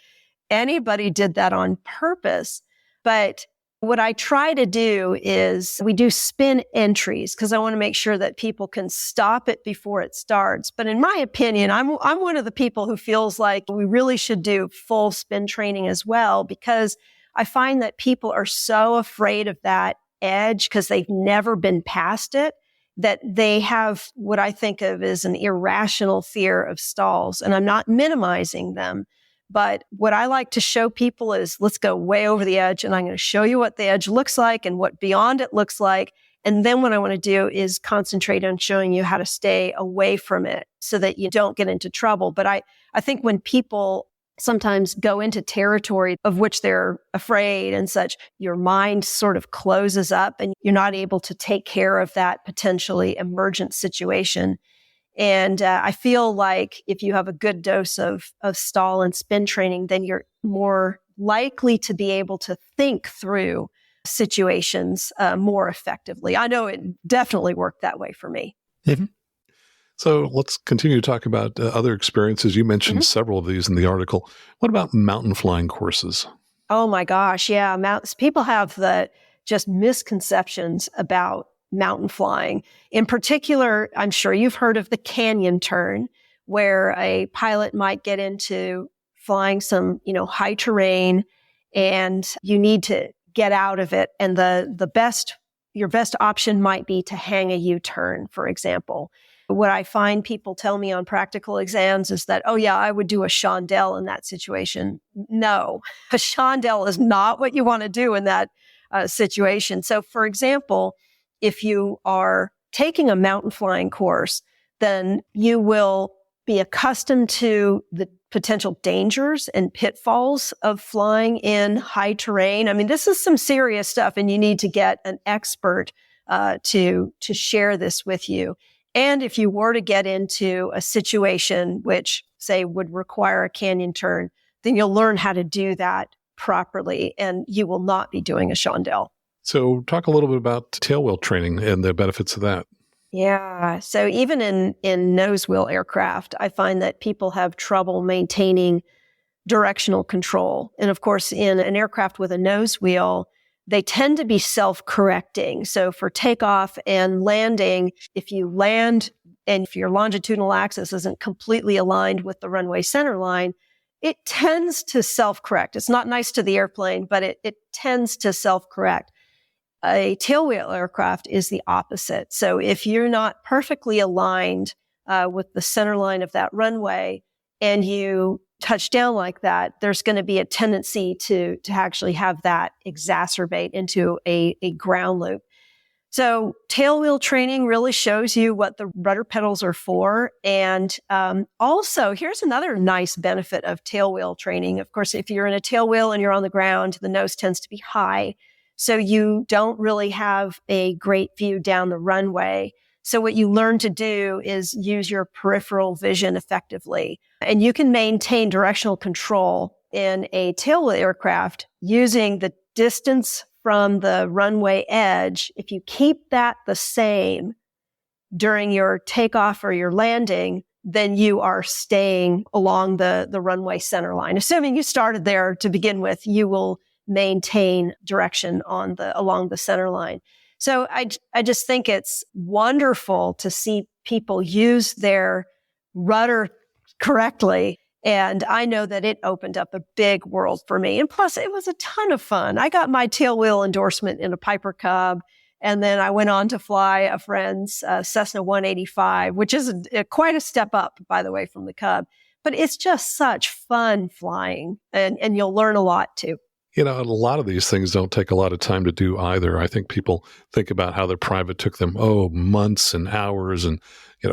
anybody did that on purpose. But what I try to do is we do spin entries, because I want to make sure that people can stop it before it starts. But in my opinion, I'm one of the people who feels like we really should do full spin training as well, because I find that people are so afraid of that edge because they've never been past it, that they have what I think of as an irrational fear of stalls. And I'm not minimizing them. But what I like to show people is, let's go way over the edge, and I'm going to show you what the edge looks like and what beyond it looks like. And then what I want to do is concentrate on showing you how to stay away from it so that you don't get into trouble. But I think when people sometimes go into territory of which they're afraid and such, your mind sort of closes up and you're not able to take care of that potentially emergent situation. And I feel like if you have a good dose of stall and spin training, then you're more likely to be able to think through situations more effectively. I know it definitely worked that way for me. Mm-hmm. So let's continue to talk about other experiences. You mentioned several of these in the article. What about mountain flying courses? Oh my gosh, yeah. People have the just misconceptions about mountain flying. In particular, I'm sure you've heard of the canyon turn, where a pilot might get into flying some, high terrain, and you need to get out of it. And your best option might be to hang a U-turn, for example. What I find people tell me on practical exams is that, oh yeah, I would do a chandelle in that situation. No, a chandelle is not what you want to do in that situation. So for example, if you are taking a mountain flying course, then you will be accustomed to the potential dangers and pitfalls of flying in high terrain. I mean, this is some serious stuff, and you need to get an expert to share this with you. And if you were to get into a situation which, say, would require a canyon turn, then you'll learn how to do that properly, and you will not be doing a chandelle. So talk a little bit about tailwheel training and the benefits of that. Yeah. So even in nose wheel aircraft, I find that people have trouble maintaining directional control. And of course, in an aircraft with a nose wheel, they tend to be self-correcting. So for takeoff and landing, if you land and if your longitudinal axis isn't completely aligned with the runway center line, it tends to self-correct. It's not nice to the airplane, but it tends to self-correct. A tailwheel aircraft is the opposite. So if you're not perfectly aligned with the center line of that runway and you touch down like that, there's going to be a tendency to actually have that exacerbate into a ground loop. So tailwheel training really shows you what the rudder pedals are for. And also, here's another nice benefit of tailwheel training. Of course, if you're in a tailwheel and you're on the ground, the nose tends to be high. So you don't really have a great view down the runway. So what you learn to do is use your peripheral vision effectively. And you can maintain directional control in a tailwheel aircraft using the distance from the runway edge. If you keep that the same during your takeoff or your landing, then you are staying along the runway center line. Assuming you started there to begin with, you will maintain direction along the center line. So I just think it's wonderful to see people use their rudder correctly. And I know that it opened up a big world for me. And plus, it was a ton of fun. I got my tailwheel endorsement in a Piper Cub. And then I went on to fly a friend's Cessna 185, which is quite a step up, by the way, from the Cub. But it's just such fun flying. And you'll learn a lot, too. A lot of these things don't take a lot of time to do either. I think people think about how their private took them, months and hours and,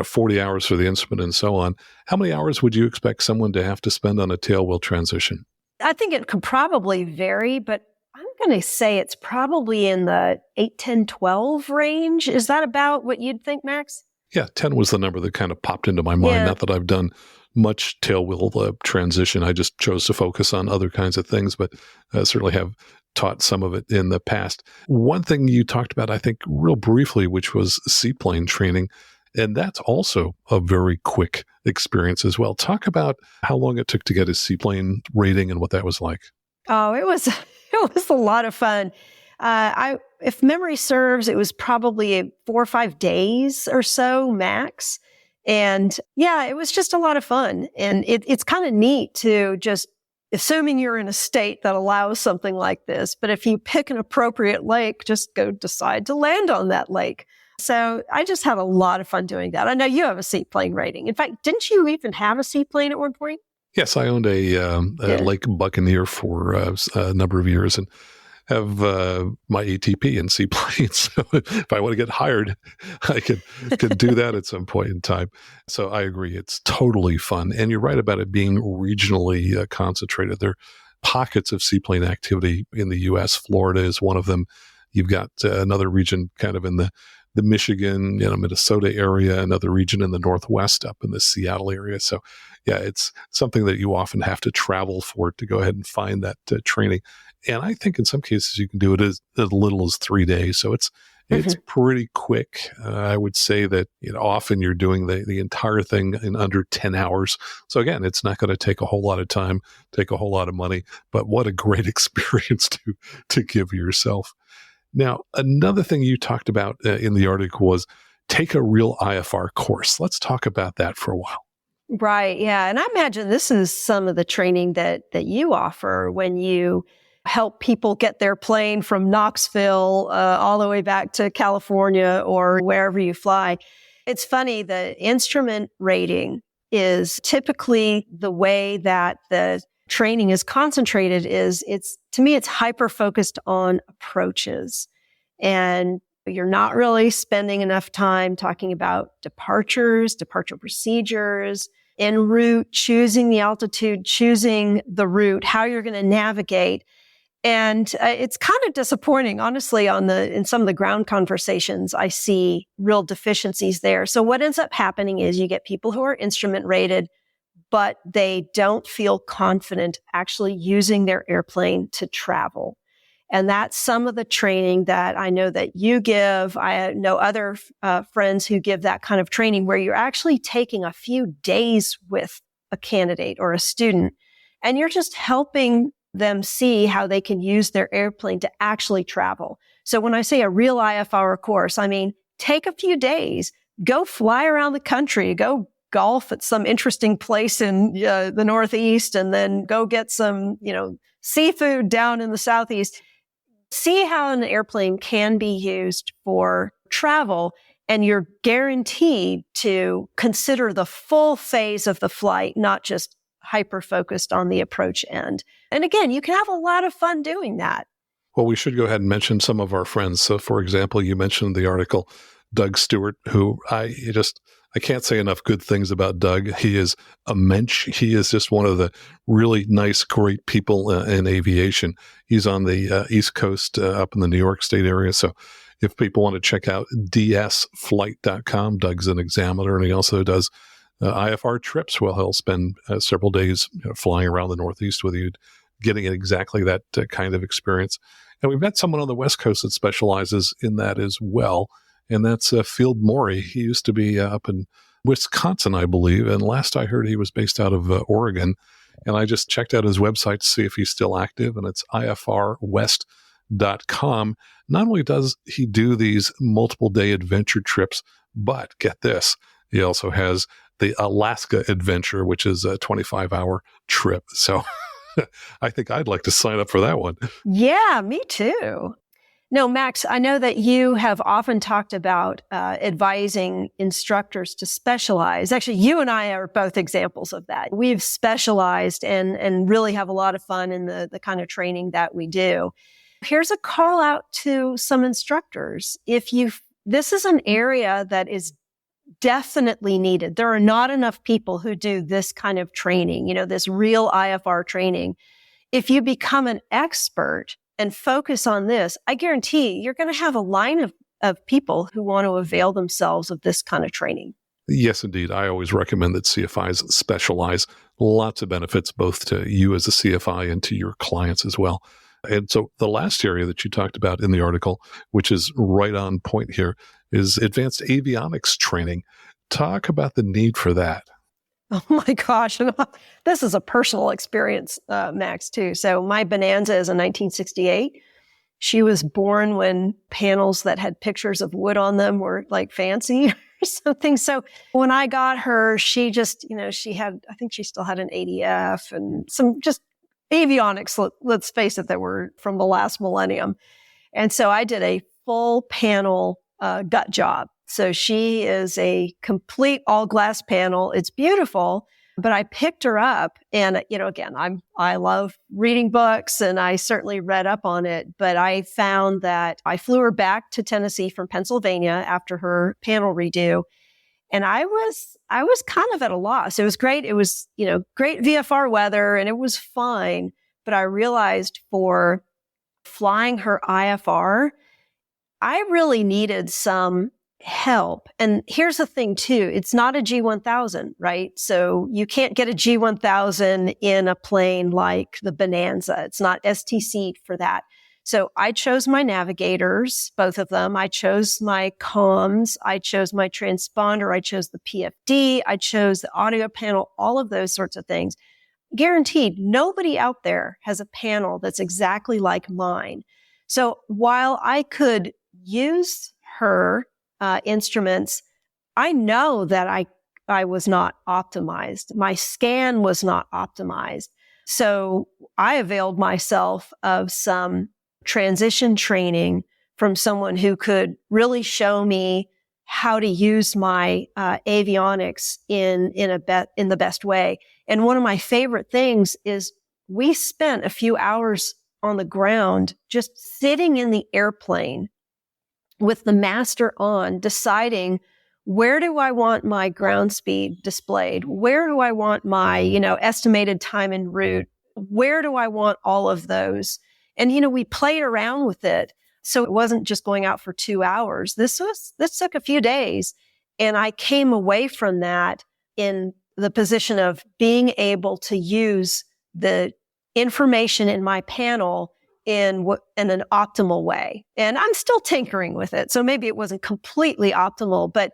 40 hours for the instrument and so on. How many hours would you expect someone to have to spend on a tailwheel transition? I think it could probably vary, but I'm going to say it's probably in the 8, 10, 12 range. Is that about what you'd think, Max? Yeah, 10 was the number that kind of popped into my mind. Yeah. Not that I've done much tailwheel transition. I just chose to focus on other kinds of things, but certainly have taught some of it in the past. One thing you talked about, I think, real briefly, which was seaplane training. And that's also a very quick experience as well. Talk about how long it took to get a seaplane rating and what that was like. Oh, it was a lot of fun. If memory serves, it was probably 4 or 5 days or so max. And yeah, it was just a lot of fun. And it's kind of neat to just, assuming you're in a state that allows something like this, but if you pick an appropriate lake, just go decide to land on that lake. So I just had a lot of fun doing that. I know you have a seaplane rating. In fact, didn't you even have a seaplane at one point? Yes, I owned a Lake Buccaneer for a number of years and have my ATP in seaplanes. So if I want to get hired, I could do that at some point in time. So I agree. It's totally fun. And you're right about it being regionally concentrated. There are pockets of seaplane activity in the U.S. Florida is one of them. You've got another region kind of in the Michigan, Minnesota area, another region in the Northwest up in the Seattle area. So yeah, it's something that you often have to travel for to go ahead and find that training. And I think in some cases you can do it as little as 3 days. So it's pretty quick. I would say that often you're doing the entire thing in under 10 hours. So again, it's not going to take a whole lot of time, take a whole lot of money, but what a great experience to give yourself. Now, another thing you talked about in the article was take a real IFR course. Let's talk about that for a while. Right. Yeah. And I imagine this is some of the training that you offer when you help people get their plane from Knoxville all the way back to California or wherever you fly. It's funny, the instrument rating is typically the way that the training is concentrated to me, it's hyper focused on approaches. And you're not really spending enough time talking about departure procedures, en route, choosing the altitude, choosing the route, how you're going to navigate. And it's kind of disappointing, honestly, in some of the ground conversations, I see real deficiencies there. So what ends up happening is you get people who are instrument rated, but they don't feel confident actually using their airplane to travel. And that's some of the training that I know that you give. I know other friends who give that kind of training where you're actually taking a few days with a candidate or a student, and you're just helping them see how they can use their airplane to actually travel. So when I say a real IFR course, I mean, take a few days, go fly around the country, go golf at some interesting place in the Northeast, and then go get some, seafood down in the Southeast. See how an airplane can be used for travel, and you're guaranteed to consider the full phase of the flight, not just hyper-focused on the approach end. And again, you can have a lot of fun doing that. Well, we should go ahead and mention some of our friends. So, for example, you mentioned the article, Doug Stewart, who I can't say enough good things about Doug. He is a mensch. He is just one of the really nice, great people in aviation. He's on the East Coast up in the New York State area. So if people want to check out dsflight.com, Doug's an examiner, and he also does IFR trips. Well, he'll spend several days flying around the Northeast with you, getting exactly that kind of experience. And we've got someone on the West Coast that specializes in that as well. And that's Field Morey. He used to be up in Wisconsin, I believe. And last I heard, he was based out of Oregon. And I just checked out his website to see if he's still active. And it's ifrwest.com. Not only does he do these multiple day adventure trips, but get this, he also has the Alaska Adventure, which is a 25-hour trip. So I think I'd like to sign up for that one. Yeah, me too. No, Max, I know that you have often talked about advising instructors to specialize. Actually, you and I are both examples of that. We've specialized and really have a lot of fun in the kind of training that we do. Here's a call out to some instructors. This is an area that is definitely needed. There are not enough people who do this kind of training, this real IFR training. If you become an expert and focus on this, I guarantee you're going to have a line of people who want to avail themselves of this kind of training. Yes, indeed. I always recommend that CFIs specialize. Lots of benefits, both to you as a CFI and to your clients as well. And so the last area that you talked about in the article, which is right on point here, is advanced avionics training. Talk about the need for that. Oh my gosh. This is a personal experience, Max, too. So my Bonanza is a 1968. She was born when panels that had pictures of wood on them were like fancy or something. So when I got her, she just, I think she still had an ADF and some just avionics, let's face it, that were from the last millennium. And so I did a full panel gut job. So she is a complete all glass panel. It's beautiful, but I picked her up and, again, I love reading books and I certainly read up on it, but I found that I flew her back to Tennessee from Pennsylvania after her panel redo. And I was kind of at a loss. It was great. It was, great VFR weather and it was fine. But I realized for flying her IFR, I really needed some help. And here's the thing too, it's not a G1000, right? So you can't get a G1000 in a plane like the Bonanza. It's not STC for that. So I chose my navigators, both of them. I chose my comms. I chose my transponder. I chose the PFD. I chose the audio panel, all of those sorts of things. Guaranteed, nobody out there has a panel that's exactly like mine. So while I could use her instruments, I know that I was not optimized. My scan was not optimized. So I availed myself of some transition training from someone who could really show me how to use my avionics in the best way. And one of my favorite things is we spent a few hours on the ground just sitting in the airplane with the master on, deciding where do I want my ground speed displayed? Where do I want my, estimated time en route? Where do I want all of those? And, we played around with it. So it wasn't just going out for 2 hours. This took a few days. And I came away from that in the position of being able to use the information in my panel in an optimal way. And I'm still tinkering with it. So maybe it wasn't completely optimal, but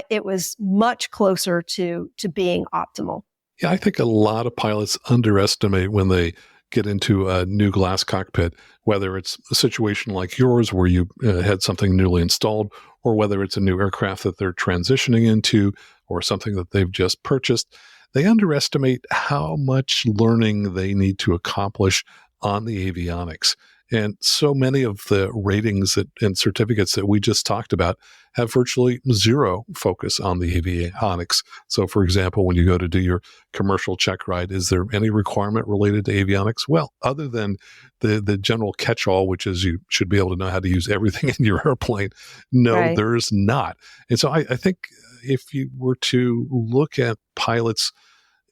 it was much closer to being optimal. Yeah, I think a lot of pilots underestimate when they get into a new glass cockpit, whether it's a situation like yours where you had something newly installed, or whether it's a new aircraft that they're transitioning into, or something that they've just purchased. They underestimate how much learning they need to accomplish on the avionics. And so many of the ratings and certificates that we just talked about have virtually zero focus on the avionics. So, for example, when you go to do your commercial check ride, is there any requirement related to avionics? Well, other than the general catch-all, which is you should be able to know how to use everything in your airplane, no, Right. there's not. And so I think if you were to look at pilots'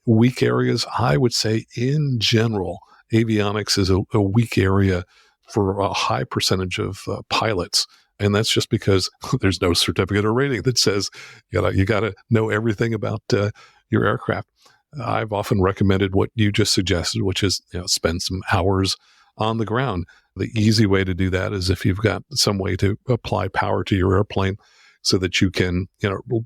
weak areas, I would say in general, avionics is a weak area for a high percentage of pilots. And that's just because there's no certificate or rating that says, you got to know everything about your aircraft. I've often recommended what you just suggested, which is spend some hours on the ground. The easy way to do that is if you've got some way to apply power to your airplane so that you can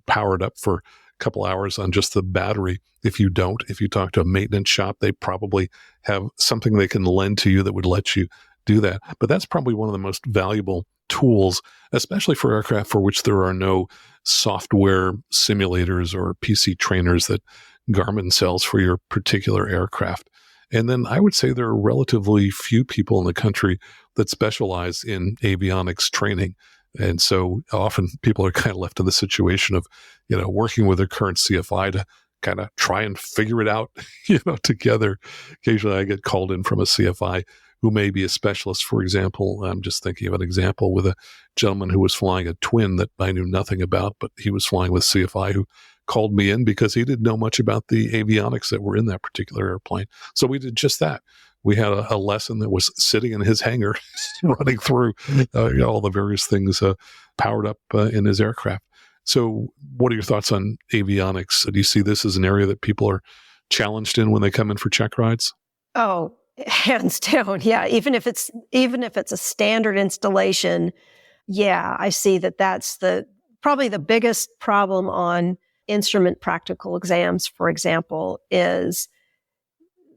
power it up for a couple hours on just the battery. If you talk to a maintenance shop, they probably have something they can lend to you that would let you do that. But that's probably one of the most valuable tools, especially for aircraft for which there are no software simulators or PC trainers that Garmin sells for your particular aircraft. And then I would say there are relatively few people in the country that specialize in avionics training. And so often people are kind of left in the situation of, working with their current CFI to kind of try and figure it out, together. Occasionally I get called in from a CFI who may be a specialist. For example, I'm just thinking of an example with a gentleman who was flying a twin that I knew nothing about, but he was flying with CFI who called me in because he didn't know much about the avionics that were in that particular airplane. So we did just that. We had a lesson that was sitting in his hangar, running through all the various things powered up in his aircraft. So what are your thoughts on avionics? Do you see this as an area that people are challenged in when they come in for check rides? Oh, hands down. Yeah. Even if it's a standard installation. Yeah. I see that's probably the biggest problem on instrument practical exams, for example, is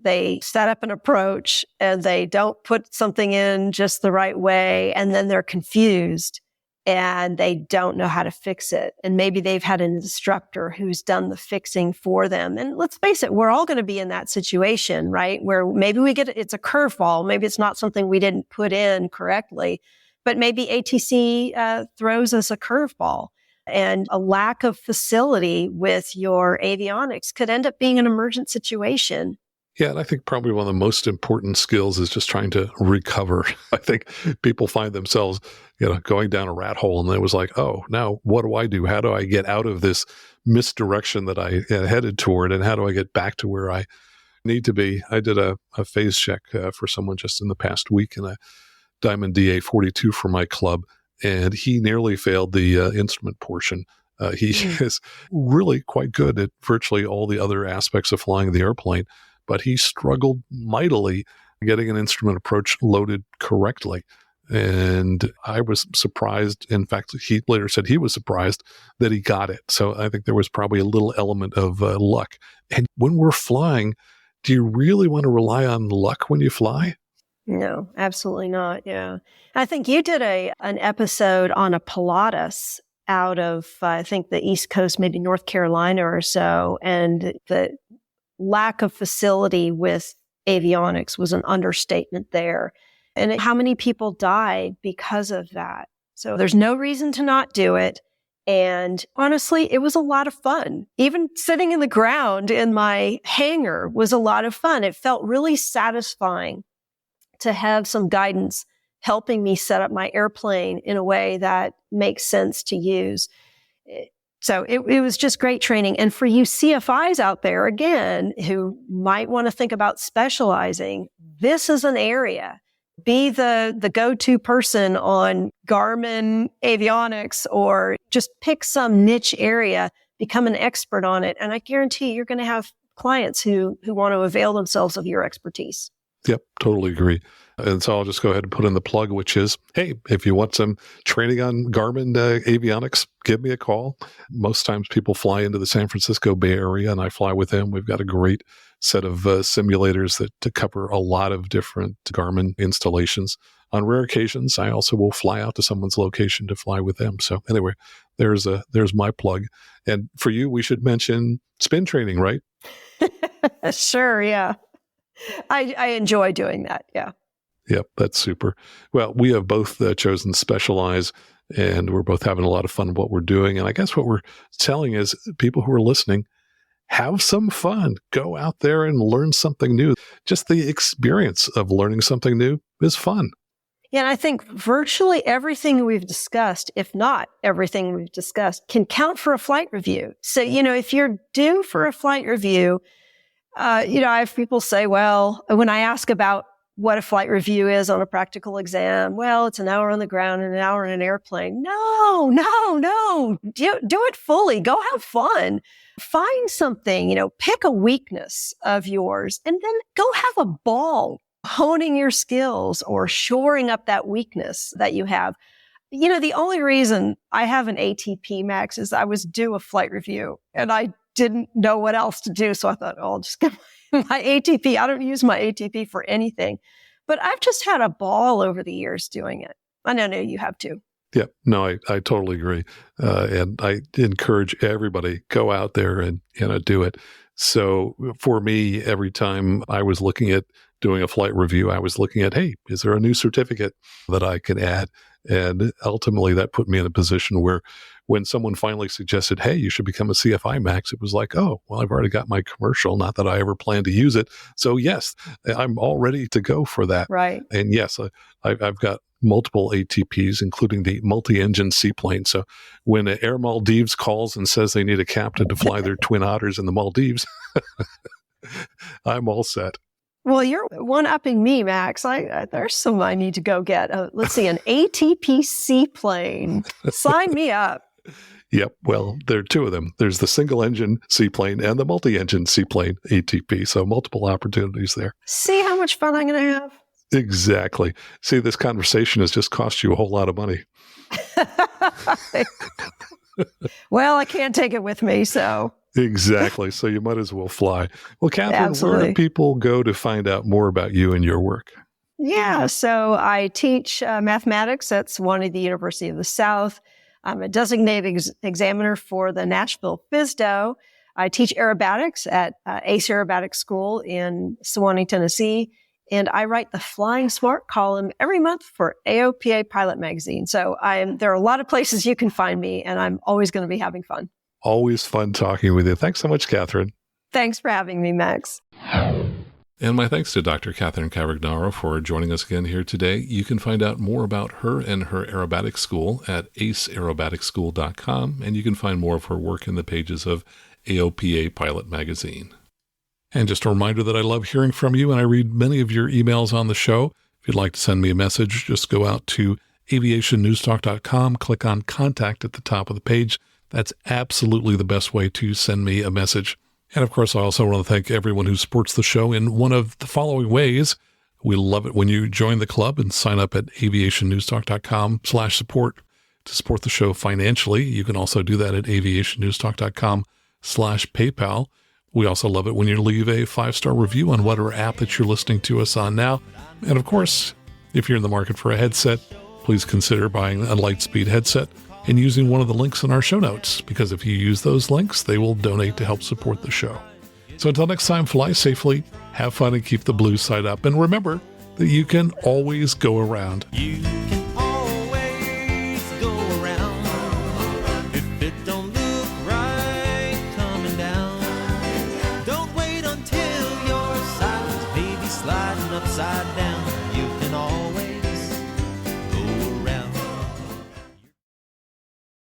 they set up an approach and they don't put something in just the right way. And then they're confused and they don't know how to fix it. And maybe they've had an instructor who's done the fixing for them. And let's face it, we're all going to be in that situation, right? Where maybe it's a curveball. Maybe it's not something we didn't put in correctly, but maybe ATC throws us a curveball. And a lack of facility with your avionics could end up being an emergent situation. Yeah, and I think probably one of the most important skills is just trying to recover. I think people find themselves, going down a rat hole, and it was like, oh, now what do I do? How do I get out of this misdirection that I headed toward, and how do I get back to where I need to be? I did a phase check for someone just in the past week in a Diamond DA-42 for my club, and he nearly failed the instrument portion. He is really quite good at virtually all the other aspects of flying the airplane, but he struggled mightily getting an instrument approach loaded correctly. And I was surprised. In fact, he later said he was surprised that he got it. So I think there was probably a little element of luck. And when we're flying, do you really want to rely on luck when you fly? No, absolutely not. Yeah. I think you did an episode on a Pilatus out of, I think, the East Coast, maybe North Carolina or so. And the lack of facility with avionics was an understatement there. And how many people died because of that? So there's no reason to not do it. And honestly, it was a lot of fun. Even sitting in the ground in my hangar was a lot of fun. It felt really satisfying to have some guidance helping me set up my airplane in a way that makes sense to use. So it was just great training. And for you CFIs out there, again, who might want to think about specializing, this is an area. Be the go-to person on Garmin avionics, or just pick some niche area, become an expert on it. And I guarantee you're going to have clients who want to avail themselves of your expertise. Yep, totally agree. And so I'll just go ahead and put in the plug, which is, hey, if you want some training on Garmin avionics, give me a call. Most times people fly into the San Francisco Bay Area and I fly with them. We've got a great set of simulators that cover a lot of different Garmin installations. On rare occasions, I also will fly out to someone's location to fly with them. So anyway, there's my plug. And for you, we should mention spin training, right? Sure, yeah. I enjoy doing that, yeah. Yep, that's super. Well, we have both chosen to specialize, and we're both having a lot of fun with what we're doing. And I guess what we're telling is people who are listening, have some fun. Go out there and learn something new. Just the experience of learning something new is fun. Yeah, and I think virtually everything we've discussed, if not everything we've discussed, can count for a flight review. So, if you're due for a flight review, I have people say, well, when I ask about what a flight review is on a practical exam, well, it's an hour on the ground and an hour in an airplane. No. Do it fully. Go have fun. Find something, pick a weakness of yours and then go have a ball honing your skills or shoring up that weakness that you have. The only reason I have an ATP max is I was due a flight review and I didn't know what else to do. So I thought, I'll just get my ATP. I don't use my ATP for anything, but I've just had a ball over the years doing it. I know you have too. Yeah, no, I totally agree. And I encourage everybody, go out there and, do it. So for me, every time I was looking at doing a flight review, I was looking at, hey, is there a new certificate that I can add? And ultimately that put me in a position where when someone finally suggested, hey, you should become a CFI Max, it was like, oh, well, I've already got my commercial, not that I ever plan to use it. So yes, I'm all ready to go for that. Right. And yes, I've got multiple ATPs, including the multi-engine seaplane. So when Air Maldives calls and says they need a captain to fly their Twin Otters in the Maldives, I'm all set. Well, you're one-upping me, Max. There's some I need to go get. Let's see, an ATP seaplane. Sign me up. Yep. Well, there are two of them. There's the single-engine seaplane and the multi-engine seaplane ATP. So multiple opportunities there. See how much fun I'm going to have? Exactly. See, this conversation has just cost you a whole lot of money. Well, I can't take it with me, so. Exactly. So you might as well fly. Well, Catherine, Absolutely. Where do people go to find out more about you and your work? Yeah, so I teach mathematics at one of the University of the South. I'm a designated examiner for the Nashville FISDO. I teach aerobatics at Ace Aerobatic School in Sewanee, Tennessee. And I write the Flying Smart column every month for AOPA Pilot Magazine. So there are a lot of places you can find me, and I'm always going to be having fun. Always fun talking with you. Thanks so much, Catherine. Thanks for having me, Max. And my thanks to Dr. Catherine Cavagnaro for joining us again here today. You can find out more about her and her aerobatic school at aceaerobaticschool.com, and you can find more of her work in the pages of AOPA Pilot Magazine. And just a reminder that I love hearing from you, and I read many of your emails on the show. If you'd like to send me a message, just go out to aviationnewstalk.com, click on Contact at the top of the page. That's absolutely the best way to send me a message. And of course, I also want to thank everyone who supports the show in one of the following ways. We love it when you join the club and sign up at aviationnewstalk.com/support to support the show financially. You can also do that at aviationnewstalk.com/PayPal. We also love it when you leave a 5-star review on whatever app that you're listening to us on now. And of course, if you're in the market for a headset, please consider buying a Lightspeed headset. and using one of the links in our show notes, because if you use those links, they will donate to help support the show. So until next time, fly safely, have fun, and keep the blue side up. And remember that you can always go around. You can always go around. If it don't look right coming down, don't wait until you're silent, baby, sliding upside down.